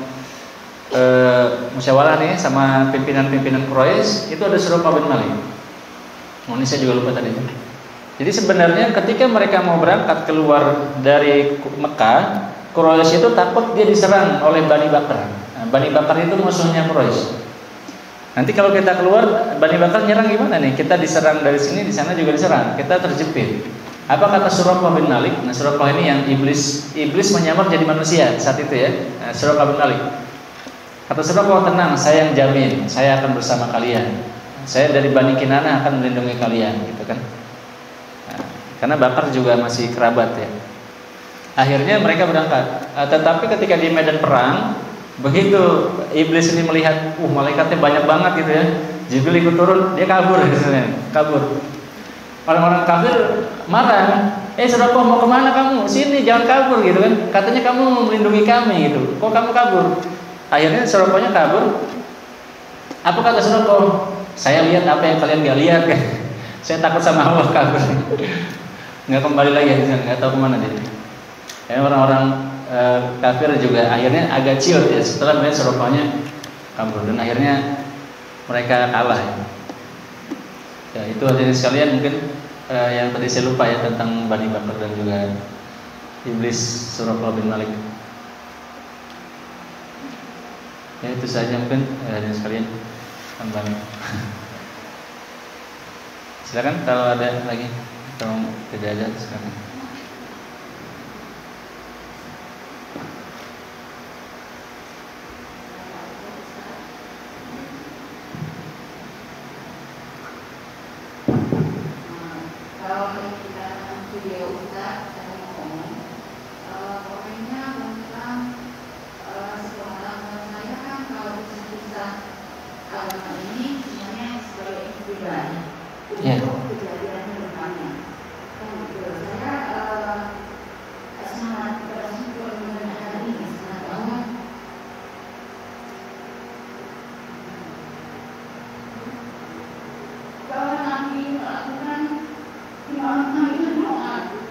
S1: musyawarah nih sama pimpinan-pimpinan Quraisy, itu ada Suraqah bin Malik. Ini saya juga lupa tadi. Jadi sebenarnya ketika mereka mau berangkat keluar dari Mekah, Quraisy itu takut dia diserang oleh Bani Bakar. Nah, Bani Bakar itu musuhnya Quraisy. Nanti kalau kita keluar, Bani Bakar nyerang gimana nih? Kita diserang dari sini, di sana juga diserang. Kita terjepit. Apa kata Suraqah bin Malik? Nah, Suraqah ini yang iblis menyamar jadi manusia saat itu ya. Nah, Suraqah bin Malik. Kata Suraqah, tenang, saya yang jamin, saya akan bersama kalian. Saya dari Bani Kinanah akan melindungi kalian, gitu kan? Nah, karena Bakar juga masih kerabat ya. Akhirnya mereka berangkat. Tetapi ketika di medan perang, begitu iblis ini melihat, malaikatnya banyak banget gitu ya. Jibril ikut turun, dia kabur, kabur. Orang-orang kafir marah. Suraqah, mau kemana kamu? Sini, jangan kabur gitu kan. Katanya kamu melindungi kami gitu. Kok kamu kabur? Akhirnya Suraqahnya kabur. Apa kata Suraqah? Saya lihat apa yang kalian gak lihat kan. Saya takut sama Allah, kabur. Nggak kembali lagi, nggak tahu kemana dia. Orang-orang kafir juga akhirnya agak chill ya setelah melihat Suraqahnya kabur, dan akhirnya mereka kalah ya. Ya, itu hadirin sekalian mungkin yang tadi saya lupa ya tentang Bani Bakar dan juga iblis Suraqah bin Malik. Ya, itu saja mungkin hadirin sekalian tambahan. Silakan kalau ada lagi, kalau tidak ada silakan.
S3: Kalau kita video Ustaz saya ngomong, pokoknya tentang sepengalaman saya kan kalau kisah-kisah agama ini sebenarnya sebagai pribadi itu kejadian depannya. Kan gitu. Saya sangat bersyukur dengan hari ini, sangat banget. Kalau Nabi melakukan malam itu doa.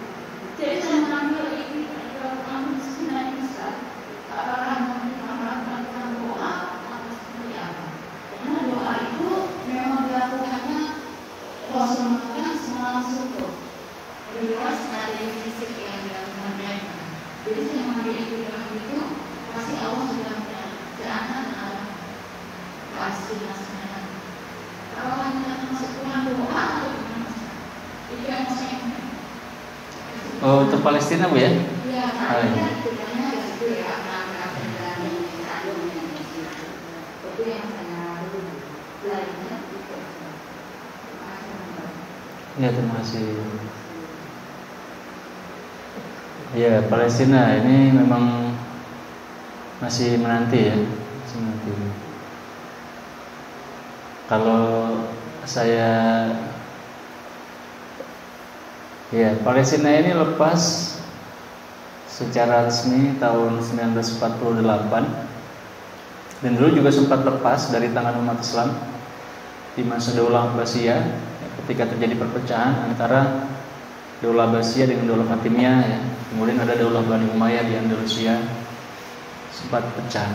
S3: Jadi saya mengambil ini dalam Sunnah Isa. Apakah melakukan doa atau seperti apa? Karena doa itu memang dilakukannya Rasulullah semalam subuh. Jelas ada fisik yang dilakukan mereka. Jadi saya mengambil itu pasti Allah sudah menjalankan pasti masalah. Kalau hanya masuk Tuhan doa atau
S1: untuk Palestina Bu ya?
S3: Iya,
S1: ya, terima kasih. Ya, Palestina ini memang masih menanti ya, masih menanti. Kalau saya ya, Palestina ini lepas secara resmi tahun 1948 dan dulu juga sempat lepas dari tangan umat Islam di masa Daulah Abbasiyah ketika terjadi perpecahan antara Daulah Abbasiyah dengan Daulah Fatimiyah ya. Kemudian ada Daulah Bani Umayyah di Andalusia, sempat pecah.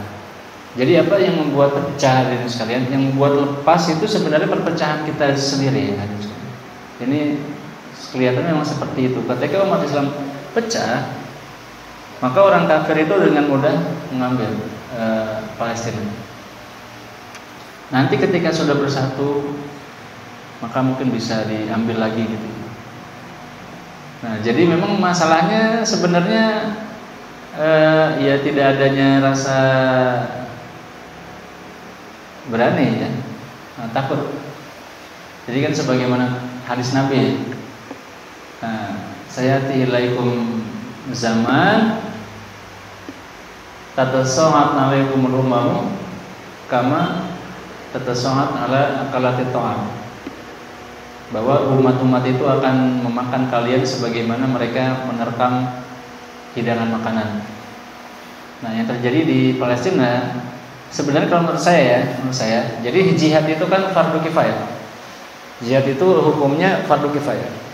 S1: Jadi apa yang membuat pecah ini sekalian? Yang membuat lepas itu sebenarnya perpecahan kita sendiri ya. Ini kelihatan memang seperti itu. Ketika umat Islam pecah, maka orang kafir itu dengan mudah mengambil Palestina. Nanti ketika sudah bersatu, maka mungkin bisa diambil lagi gitu. Nah, jadi memang masalahnya sebenarnya ya tidak adanya rasa berani ya, takut. Jadi kan sebagaimana hadis Nabi ya. Sayati ilaikum zaman tatasohat alaikumul umamu kama tatasohat ala akalati ta'am, bahwa umat-umat itu akan memakan kalian sebagaimana mereka menerkam hidangan makanan. Nah, yang terjadi di Palestina sebenarnya kalau menurut saya, jadi jihad itu kan fardu kifayah. Jihad itu hukumnya fardu kifayah.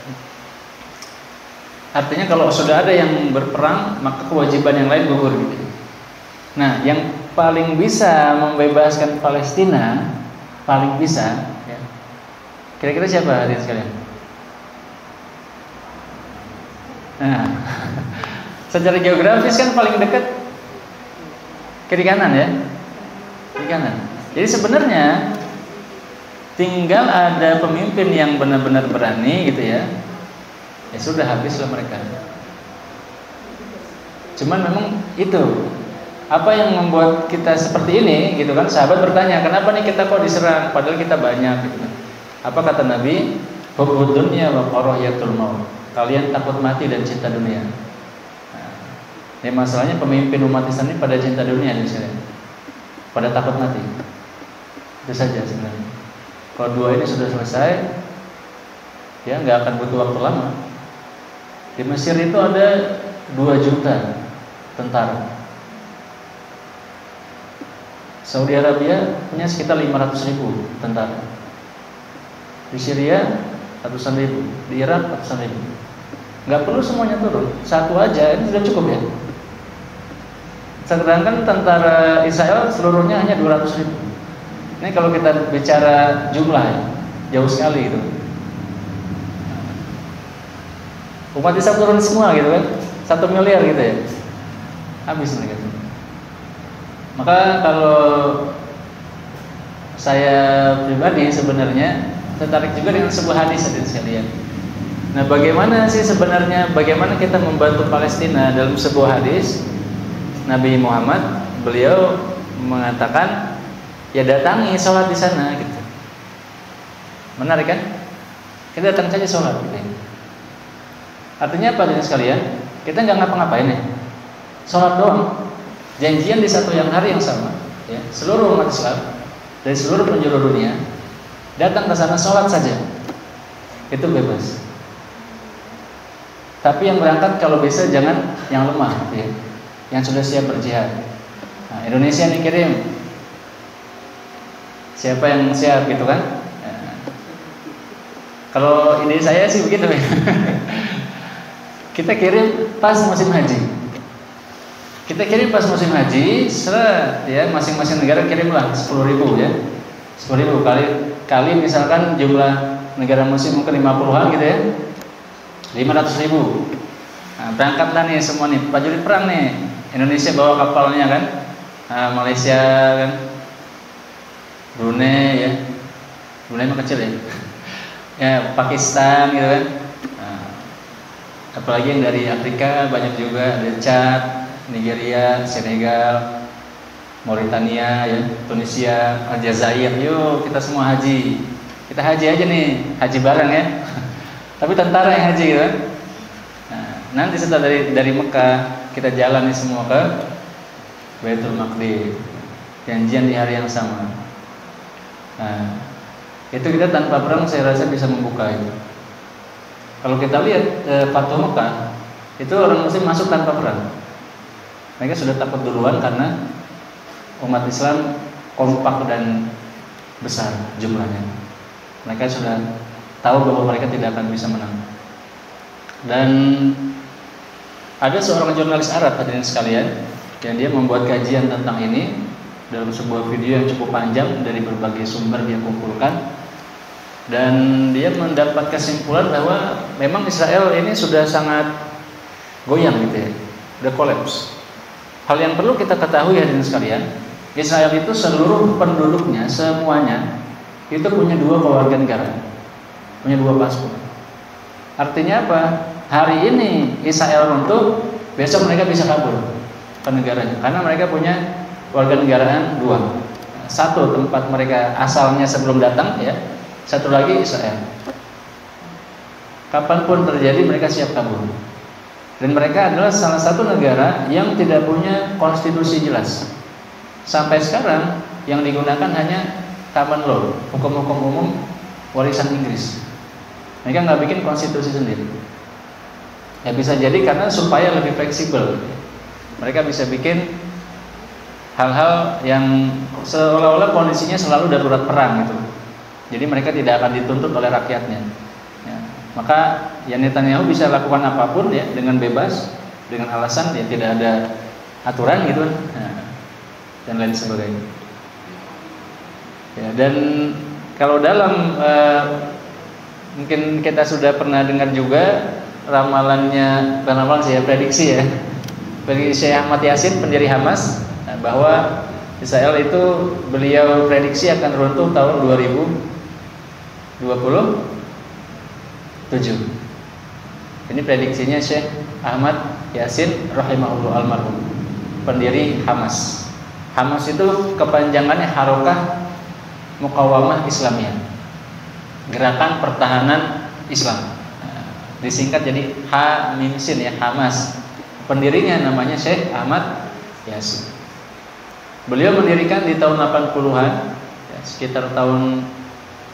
S1: Artinya kalau sudah ada yang berperang, maka kewajiban yang lain gugur gitu. Nah, yang paling bisa membebaskan Palestina, paling bisa, ya. Kira-kira siapa hadirin sekalian? Nah, secara geografis kan paling dekat kiri kanan ya, kiri kanan. Jadi sebenarnya tinggal ada pemimpin yang benar-benar berani gitu ya. Ya sudah, habislah mereka. Cuman memang itu apa yang membuat kita seperti ini gitu kan. Sahabat bertanya, kenapa nih kita kok diserang padahal kita banyak gitu kan. Apa kata Nabi? Hubbud dunya wa karahiyatul maut. Kalian takut mati dan cinta dunia. Nah, ini masalahnya pemimpin umat Islam ini pada cinta dunia misalnya. Pada takut mati. Itu saja sebenarnya. Kalau dua ini sudah selesai, ya nggak akan butuh waktu lama. Di Mesir itu ada 2 juta tentara. Saudi Arabia punya sekitar 500.000 tentara. Di Syria ratusan ribu, di Irak ratusan ribu. Nggak perlu semuanya turun, satu aja ini sudah cukup ya. Sedangkan tentara Israel seluruhnya hanya 200.000. Ini kalau kita bicara jumlah ya, jauh sekali gitu. Umat Islam turun semua gitu kan, 1 miliar gitu ya, habis mereka. Maka kalau saya pribadi sebenarnya tertarik juga dengan sebuah hadis hadirin sekalian. Nah, bagaimana sih sebenarnya bagaimana kita membantu Palestina dalam sebuah hadis Nabi Muhammad, beliau mengatakan ya datangi sholat di sana gitu. Menarik kan? Kita datang saja sholat gitu. Artinya apa hadirin sekalian? Kita nggak ngapa-ngapain ya, sholat doang. Janjian di satu yang hari yang sama, ya, seluruh umat Islam dari seluruh penjuru dunia datang ke sana sholat saja, itu bebas. Tapi yang berangkat kalau bisa jangan yang lemah, ya, yang sudah siap berjihad. Nah, Indonesia nih kirim, siapa yang siap gitu kan? Nah, kalau ide saya sih begitu ya. Kita kirim pas musim haji. Kita kirim pas musim haji, seret ya, masing-masing negara kirimlah 10.000 ya. 10.000 kali misalkan jumlah negara muslim mungkin 50-an gitu ya. 500.000. Nah, berangkatlah nih semua nih, prajurit perang nih. Indonesia bawa kapalnya kan. Nah, Malaysia kan. Brunei ya. Brunei mah kecil ya. Ya, Pakistan gitu kan. Nah, apalagi yang dari Afrika banyak juga, ada Chad, Nigeria, Senegal, Mauritania, ya, Tunisia, Aljazair. Yuk kita semua haji. Kita haji aja nih, haji bareng ya. Tapi tentara yang haji gitu kan. Nah, nanti setelah dari Mekah kita jalan nih semua ke Baitul Maqdis. Janjian di hari yang sama. Nah, itu kita tanpa perang saya rasa bisa membuka itu. Kalau kita lihat Fathu Mekah, itu orang muslim masuk tanpa perang. Mereka sudah takut duluan karena umat Islam kompak dan besar jumlahnya. Mereka sudah tahu bahwa mereka tidak akan bisa menang. Dan ada seorang jurnalis Arab hadirin sekalian, yang dia membuat kajian tentang ini dalam sebuah video yang cukup panjang dari berbagai sumber dia kumpulkan. Dan dia mendapat kesimpulan bahwa memang Israel ini sudah sangat goyang gitu ya, udah kolaps. Hal yang perlu kita ketahui hadirin sekalian, Israel itu seluruh penduduknya semuanya itu punya 2 kewarganegaraan, punya 2 paspor. Artinya apa? Hari ini Israel runtuh, besok mereka bisa kabur ke negaranya, karena mereka punya kewarganegaraan 2. Satu tempat mereka asalnya sebelum datang ya, satu lagi Israel. Kapanpun terjadi mereka siap kabur. Dan mereka adalah salah satu negara yang tidak punya konstitusi jelas. Sampai sekarang yang digunakan hanya common law, hukum-hukum umum warisan Inggris. Mereka nggak bikin konstitusi sendiri. Ya bisa jadi karena supaya lebih fleksibel. Mereka bisa bikin hal-hal yang seolah-olah kondisinya selalu darurat perang gitu. Jadi mereka tidak akan dituntut oleh rakyatnya. Ya. Maka ya Netanyahu bisa lakukan apapun ya dengan bebas, dengan alasan ya tidak ada aturan gitu. Nah, dan lain sebagainya. Ya, dan kalau dalam mungkin kita sudah pernah dengar juga ramalannya, bukan ramalan sih ya, prediksi ya, prediksi Syekh Ahmad Yasin, pendiri Hamas, bahwa Israel itu beliau prediksi akan runtuh tahun 2027. Ini prediksinya Syekh Ahmad Yasin rahimahullah almarhum, pendiri Hamas. Hamas itu kepanjangannya Harokah Muqawamah Islamiyah, gerakan pertahanan Islam. Disingkat jadi H-sin ya, Hamas. Pendirinya namanya Syekh Ahmad Yasin. Beliau mendirikan di tahun 80-an, ya, sekitar tahun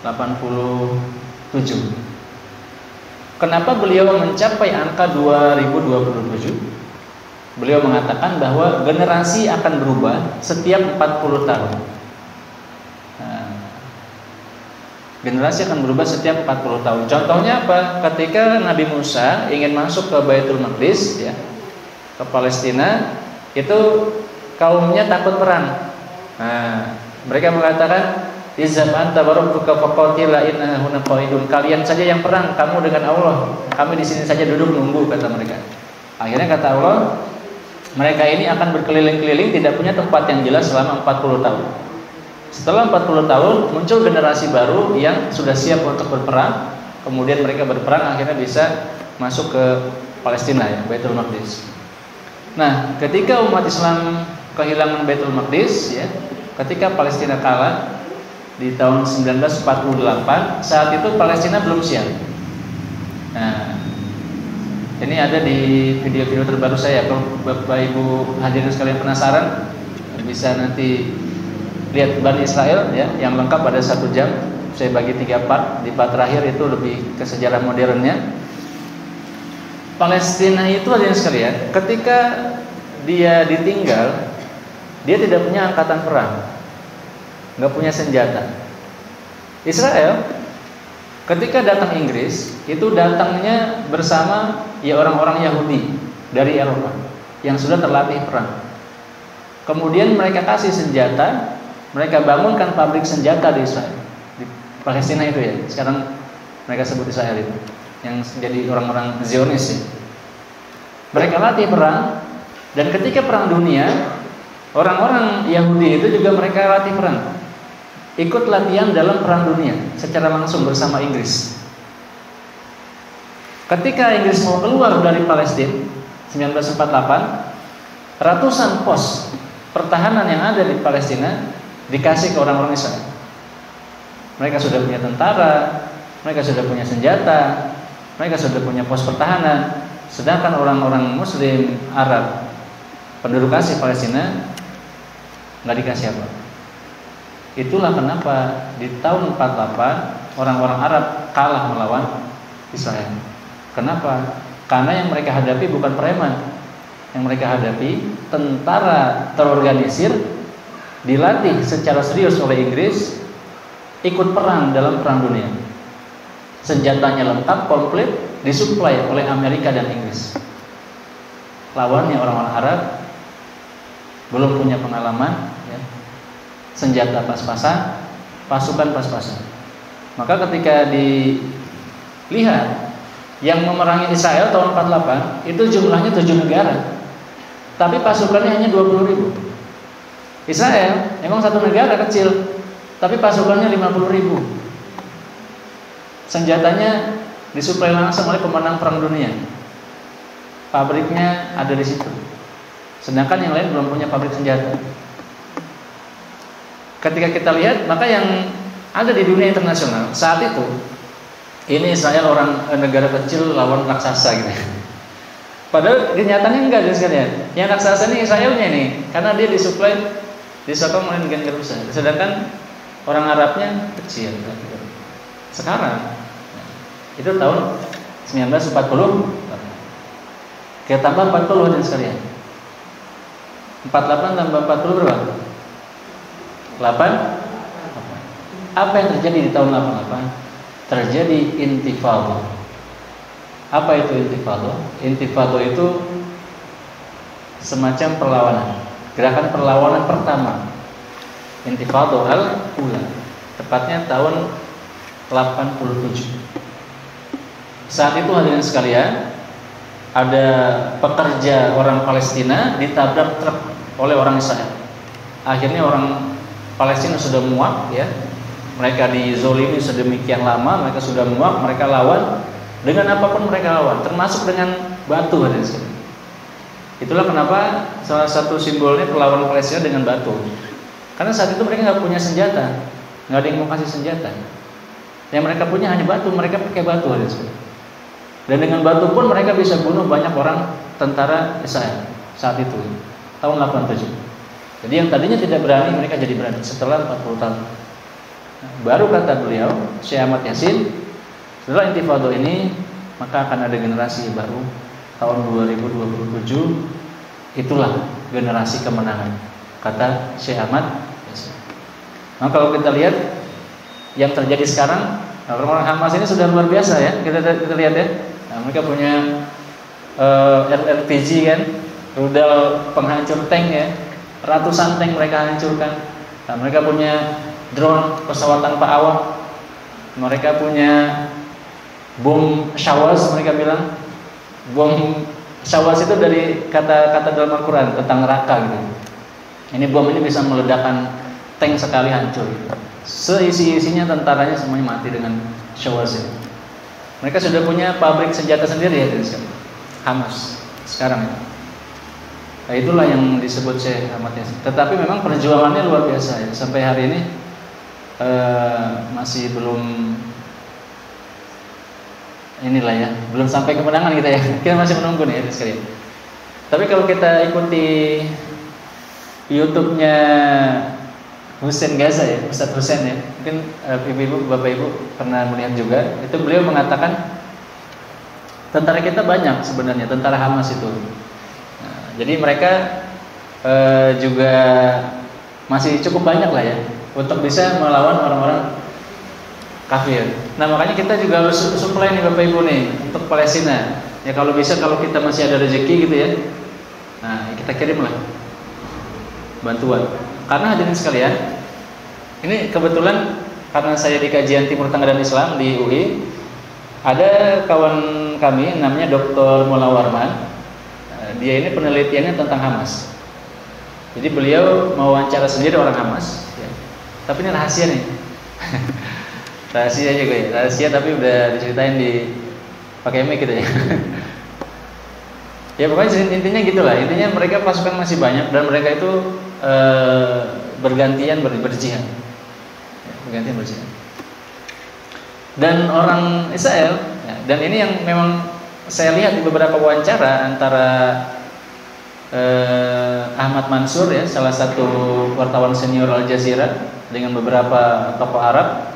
S1: 87. Kenapa beliau mencapai angka 2027? Beliau mengatakan bahwa generasi akan berubah setiap 40 tahun. Generasi akan berubah setiap 40 tahun. Contohnya apa? Ketika Nabi Musa ingin masuk ke Baitul Maqdis, ya, ke Palestina, itu kaumnya takut perang. Mereka mengatakan, "Izhab anta wa rabbuka faqatila inna huna qaidun." Kalian saja yang perang, kamu dengan Allah. Kami di sini saja duduk nunggu, kata mereka. Akhirnya kata Allah, mereka ini akan berkeliling-keliling, tidak punya tempat yang jelas selama 40 tahun. Setelah 40 tahun muncul generasi baru yang sudah siap untuk berperang. Kemudian mereka berperang, akhirnya bisa masuk ke Palestina, ya, Baitul Maqdis. Nah, ketika umat Islam kehilangan Baitul Maqdis, ya, ketika Palestina kalah di tahun 1948, saat itu Palestina belum siap. Nah, ini ada di video-video terbaru saya. Kalau Bapak Ibu hadirin sekalian penasaran, bisa nanti lihat Bani Israel, ya, yang lengkap ada 1 jam. Saya bagi 3 part. Di part terakhir itu lebih ke sejarah modernnya. Palestina itu hadirin sekalian, ketika dia ditinggal, dia tidak punya angkatan perang, nggak punya senjata. Israel ketika datang Inggris, itu datangnya bersama ya orang-orang Yahudi dari Eropa yang sudah terlatih perang. Kemudian mereka kasih senjata, mereka bangunkan pabrik senjata di Israel, di Palestina itu, ya. Sekarang mereka sebut Israel itu, yang jadi orang-orang Zionis, ya. Mereka latih perang, dan ketika perang dunia, orang-orang Yahudi itu juga mereka latih perang, ikut latihan dalam perang dunia secara langsung bersama Inggris. Ketika Inggris mau keluar dari Palestina 1948, ratusan pos pertahanan yang ada di Palestina dikasih ke orang-orang Israel. Mereka sudah punya tentara, mereka sudah punya senjata, mereka sudah punya pos pertahanan. Sedangkan orang-orang Muslim Arab penduduk asli Palestina nggak dikasih apa. Itulah kenapa di tahun 48 orang-orang Arab kalah melawan Israel. Kenapa? Karena yang mereka hadapi bukan preman. Yang mereka hadapi tentara terorganisir, dilatih secara serius oleh Inggris, ikut perang dalam perang dunia. Senjatanya lengkap, komplit, disuplai oleh Amerika dan Inggris. Lawannya orang-orang Arab belum punya pengalaman, ya. Senjata pas-pasan, pasukan pas-pasan. Maka ketika dilihat yang memerangi Israel tahun 48 itu jumlahnya 7 negara, tapi pasukannya hanya 20.000. Israel memang satu negara kecil, tapi pasukannya 50.000. Senjatanya disuplai langsung oleh pemenang perang dunia. Pabriknya ada di situ. Sedangkan yang lain belum punya pabrik senjata. Ketika kita lihat, maka yang ada di dunia internasional saat itu, ini Israel negara kecil lawan raksasa gitu. Padahal kenyataannya enggak guys sekalian. Yang raksasa ini Israelnya nih, karena dia disuplai, disokong oleh negara besar. Sedangkan orang Arabnya kecil. Sekarang itu tahun 1940. Kita tambah 40 dan sekalian. 48 tambah 40 berapa? 8. Apa yang terjadi di tahun 88? Terjadi intifada. Apa itu intifada? Intifada itu semacam perlawanan. gerakan perlawanan pertama, Intifadha al-Ula, tepatnya tahun 87. Saat itu hadirin sekalian, ada pekerja orang Palestina ditabrak truk oleh orang Israel. Akhirnya orang Palestina sudah muak ya. Mereka dizolimi sedemikian lama, mereka sudah muak, mereka lawan dengan apapun mereka lawan, termasuk dengan batu hadirin sekalian. Itulah kenapa salah satu simbolnya perlawanan Palestina dengan batu. Karena saat itu mereka nggak punya senjata, nggak ada yang mau kasih senjata. Yang mereka punya hanya batu, mereka pakai batu hadirin sekalian. Dan dengan batu pun mereka bisa bunuh banyak orang tentara Israel saat itu, tahun 87. Jadi yang tadinya tidak berani, mereka jadi berani setelah 40 tahun. Baru kata beliau, Syekh Ahmad Yasin, setelah Intifadha ini maka akan ada generasi baru. Tahun 2027 itulah generasi kemenangan, kata Syekh Ahmad Yasin. Nah, kalau kita lihat yang terjadi sekarang, orang-orang Hamas ini sudah luar biasa ya. Kita lihat ya. Nah, mereka punya RPG kan, rudal penghancur tank ya, ratusan tank mereka hancurkan. Nah, mereka punya drone, pesawat tanpa awak. Mereka punya bom Shawaz, mereka bilang. Bom Shawaz itu dari kata-kata dalam Al-Quran tentang neraka gitu. Ini bom ini bisa meledakkan tank sekali hancur gitu. Seisi-isinya tentaranya semuanya mati dengan Shawaz ini. Mereka sudah punya pabrik senjata sendiri ya, Hamas sekarang itu. Nah, itulah yang disebut Syekh Ahmad Yasin. Tetapi memang perjuangannya luar biasa ya. Sampai hari ini masih belum inilah ya, belum sampai kemenangan kita ya. Kita masih menunggu nih sekalian. Tapi kalau kita ikuti YouTube-nya Husain Gaza ya, Ustadz Husain ya, mungkin ibu-ibu, bapak-ibu pernah melihat juga. Itu beliau mengatakan tentara kita banyak sebenarnya, tentara Hamas itu. Nah, jadi mereka juga masih cukup banyak lah ya untuk bisa melawan orang-orang kafir. Nah, makanya kita juga harus supply nih Bapak Ibu nih untuk Palestina. Ya kalau bisa, kalau kita masih ada rezeki gitu ya. Nah, kita kirimlah bantuan. Karena hadirin sekalian, ini kebetulan karena saya di kajian Timur Tengah dan Islam di UI, ada kawan kami namanya Dr. Mola Warman. Dia ini penelitiannya tentang Hamas. Jadi beliau mewawancara sendiri orang Hamas ya. Tapi ini rahasia nih. Rahasia juga ya, rahasia tapi udah diceritain di pakai mic gitu ya. Ya pokoknya intinya gitulah. Intinya mereka pasukan masih banyak dan mereka itu bergantian berjihad. Bergantian berjihad. Dan orang Israel ya, dan ini yang memang saya lihat di beberapa wawancara antara Ahmad Mansur ya, salah satu wartawan senior Al Jazeera dengan beberapa tokoh Arab.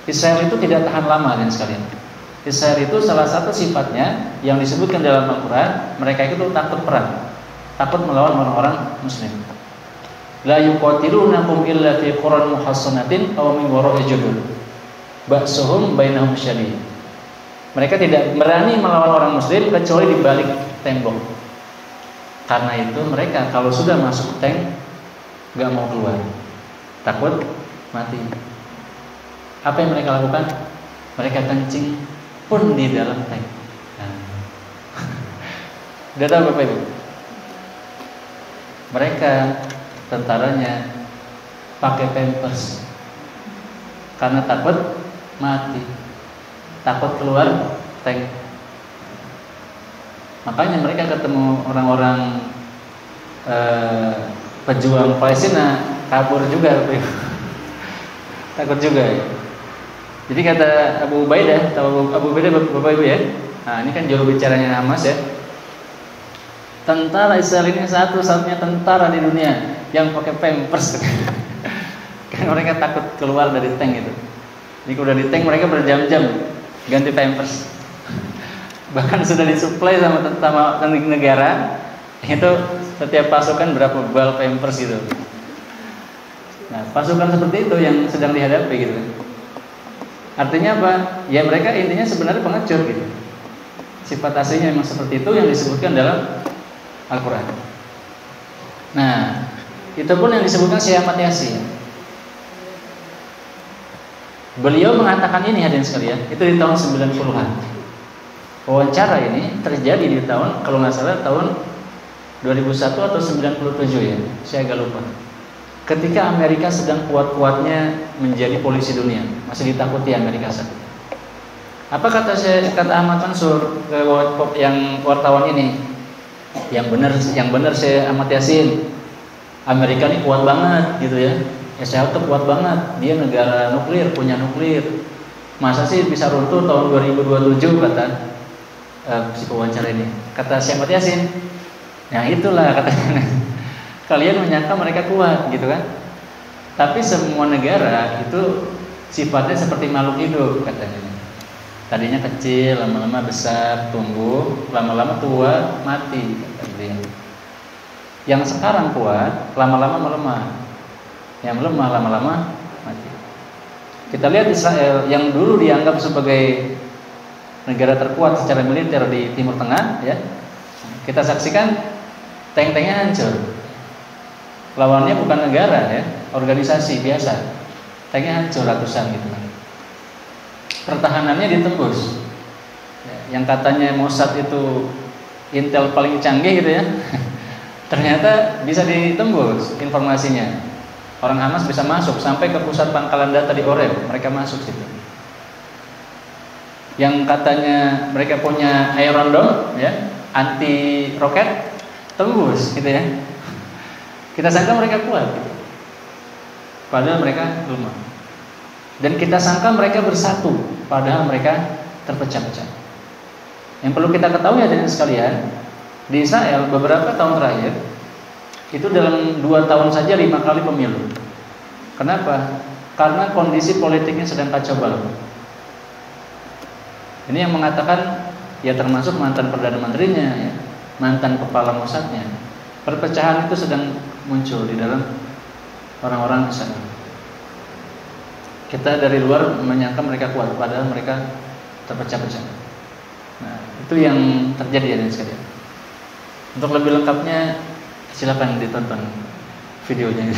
S1: Israel itu tidak tahan lama kan sekalian. Israel itu salah satu sifatnya yang disebutkan dalam Al-Quran, mereka itu takut perang, takut melawan orang-orang Muslim. La yuqatilunakum illa fi quran muhassanatin aw min wara'i judur. Ba'suhum bainahum syadid. Mereka tidak berani melawan orang Muslim kecuali di balik tembok. Karena itu mereka kalau sudah masuk tank nggak mau keluar, takut mati. Apa yang mereka lakukan? Mereka kencing pun di dalam tank. Udah tahu Bapak Ibu? Mereka tentaranya pakai pampers karena takut mati, takut keluar tank. Makanya mereka ketemu orang-orang pejuang Palestina kabur juga, Bapak Ibu. Takut juga ya. Jadi kata Abu Ubaidah, tahu Abu Ubaidah Bapak Ibu ya? Nah, ini kan juru bicaranya Hamas ya. Tentara Israel ini satu-satunya tentara di dunia yang pakai pampers. Karena mereka takut keluar dari tank itu. Jadi udah di tank mereka berjam-jam ganti pampers. Bahkan sudah disuplai sama negara itu setiap pasukan berapa bal pampers gitu. Nah, pasukan seperti itu yang sedang dihadapi gitu. Artinya apa? Ya mereka intinya sebenarnya pengecut gitu. Sifat aslinya memang seperti itu yang disebutkan dalam Al-Quran. Nah, itu pun yang disebutkan Syekh Ahmad Yasin. Beliau mengatakan ini hadirin sekalian, itu di tahun 90-an. Wawancara ini terjadi di tahun, kalau nggak salah tahun 2001 atau 97 ya, saya agak lupa. Ketika Amerika sedang kuat-kuatnya menjadi polisi dunia, masih ditakuti Amerika saat itu. Apa kata Ahmad Mansur ke yang wartawan ini? Yang benar Syekh Ahmad Yasin. Amerika ini kuat banget gitu ya. Israel itu kuat banget. Dia negara nuklir, punya nuklir. Masa sih bisa runtuh tahun 2027 kata si pewawancara ini. Kata Syekh Ahmad Yasin. Nah itulah katanya. Kalian menyangka mereka kuat gitu kan. Tapi semua negara itu sifatnya seperti makhluk hidup katanya. Tadinya kecil, lama-lama besar, tumbuh, lama-lama tua, mati kata dia. Yang sekarang kuat, lama-lama melemah. Yang melemah, lama-lama mati. Kita lihat Israel yang dulu dianggap sebagai negara terkuat secara militer di Timur Tengah, ya. Kita saksikan tank-tanknya hancur. Lawannya bukan negara, ya, organisasi biasa. Tanknya hancur ratusan gitu kan. Pertahanannya ditembus. Yang katanya Mossad itu intel paling canggih gitu ya. Ternyata bisa ditembus informasinya. Orang Hamas bisa masuk sampai ke pusat pangkalan data di Oreb, mereka masuk situ. Yang katanya mereka punya Iron Dome, ya, anti roket, tembus, gitu ya. Kita sangka mereka kuat, gitu. Padahal mereka lemah. Dan kita sangka mereka bersatu, padahal mereka terpecah-pecah. Yang perlu kita ketahui hadirin sekalian, di Israel beberapa tahun terakhir itu dalam 2 tahun saja 5 kali pemilu. Kenapa? Karena kondisi politiknya sedang kacau balau. Ini yang mengatakan, ya termasuk mantan Perdana Menterinya, ya, mantan Kepala Mossadnya. Perpecahan itu sedang muncul di dalam orang-orang Israel. Kita dari luar menyangka mereka kuat, padahal mereka terpecah-pecah. Nah, itu yang terjadi hadirin sekalian. Untuk lebih lengkapnya silakan ditonton videonya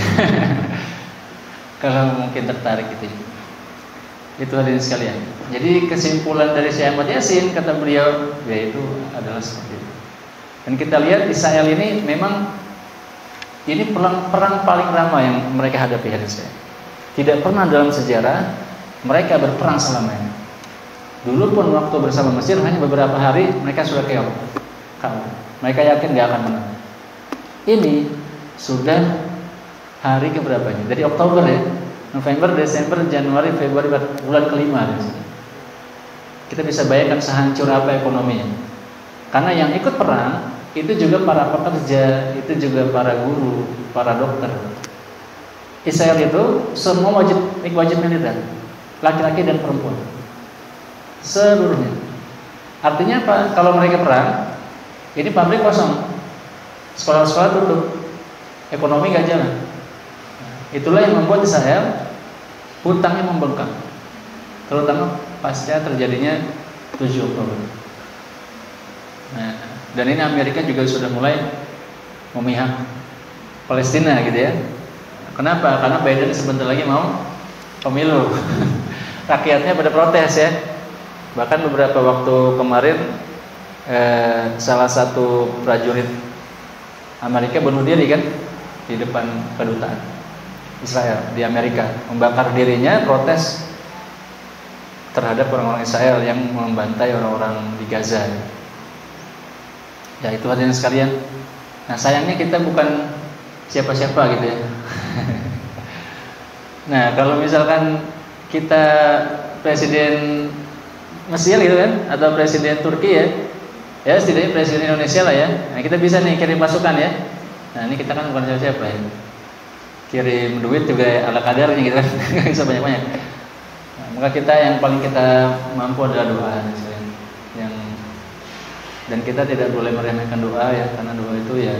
S1: kalau mungkin tertarik gitu. Itu hadirin sekalian. Jadi kesimpulan dari Syekh Ahmad Yasin kata beliau yaitu adalah seperti itu. Dan kita lihat Israel ini memang ini perang paling lama yang mereka hadapi hadirin sekalian. Tidak pernah dalam sejarah mereka berperang selamanya. Dulu pun waktu bersama Mesir hanya beberapa hari mereka sudah keok. Mereka yakin gak akan menang. Ini sudah hari keberapanya? Dari Oktober ya, November, Desember, Januari, Februari, bulan kelima. Kita bisa bayangkan sehancur apa ekonominya. Karena yang ikut perang itu juga para pekerja, itu juga para guru, para dokter. Israel itu semua wajib militer, laki-laki dan perempuan, seluruhnya. Artinya apa? Kalau mereka perang, ini pabrik kosong, sekolah-sekolah tutup, ekonomi gak jalan. Itulah yang membuat Israel hutangnya membengkak, terutama pasca terjadinya 7 Oktober. Nah, dan ini Amerika juga sudah mulai memihak Palestina gitu ya. Kenapa? Karena Biden sebentar lagi mau pemilu. Rakyatnya pada protes ya. Bahkan beberapa waktu kemarin salah satu prajurit Amerika bunuh diri kan di depan kedutaan Israel di Amerika, membakar dirinya protes terhadap orang-orang Israel yang membantai orang-orang di Gaza. Ya itu hadirin sekalian. Nah sayangnya kita bukan siapa-siapa gitu ya. Nah kalau misalkan kita presiden Mesir gitu kan, atau presiden Turki ya setidaknya presiden Indonesia lah ya. Nah kita bisa nih kirim pasukan ya. Nah ini kita kan bukan siapa-siapa ya. Kirim duit juga ala kadarnya gitu kan, nggak bisa banyak-banyak. Nah, maka kita yang paling kita mampu adalah doa dan kita tidak boleh meremehkan doa ya, karena doa itu ya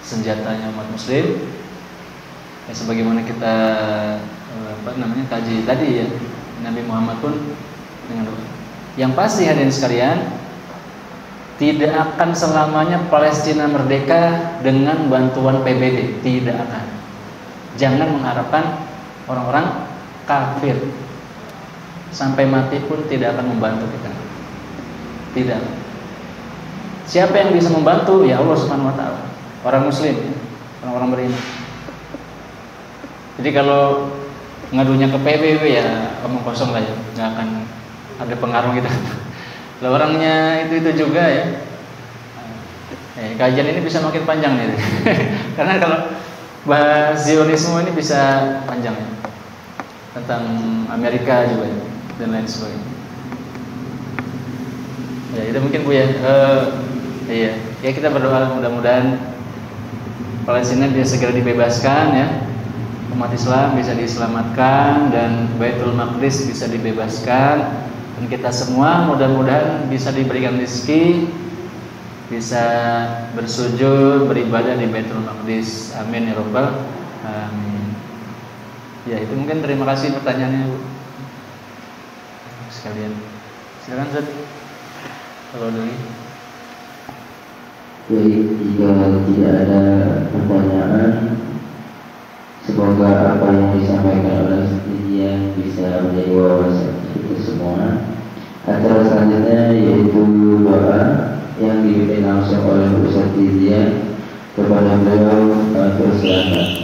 S1: senjatanya umat muslim. Ya sebagaimana kita kaji tadi ya, Nabi Muhammad pun dengan doa. Yang pasti hadirin sekalian, Tidak akan selamanya Palestina merdeka dengan bantuan PBB, tidak akan. Jangan mengharapkan orang-orang kafir sampai mati pun tidak akan membantu kita. Tidak. Siapa yang bisa membantu? Ya Allah Subhanahu wa taala. Orang muslim, orang-orang beriman. Jadi kalau ngadunya ke PBB ya omong kosong lah ya, nggak akan ada pengaruh kita. Lah orangnya itu juga ya. Kajian ini bisa makin panjang nih. Karena kalau bahas Zionisme ini bisa panjang ya. Tentang Amerika juga ya, dan lain sebagainya. Ya itu mungkin Bu ya. Iya, ya kita berdoa mudah-mudahan Palestina bisa segera dibebaskan ya. Umat Islam bisa diselamatkan dan Baitul Maqdis bisa dibebaskan. Dan kita semua mudah-mudahan bisa diberikan rezeki, bisa bersujud, beribadah di Baitul Maqdis. Amin ya rabbal alamin. Ya itu mungkin, terima kasih pertanyaannya Bu sekalian. Silakan Zat. Kalau dari
S2: baik, jika tidak ada pertanyaan, semoga apa yang disampaikan oleh Didian bisa menjadi wawasan kita semua. Acara selanjutnya yaitu doa yang dipimpin langsung oleh Ustaz Didian kepada beliau. Persilakan.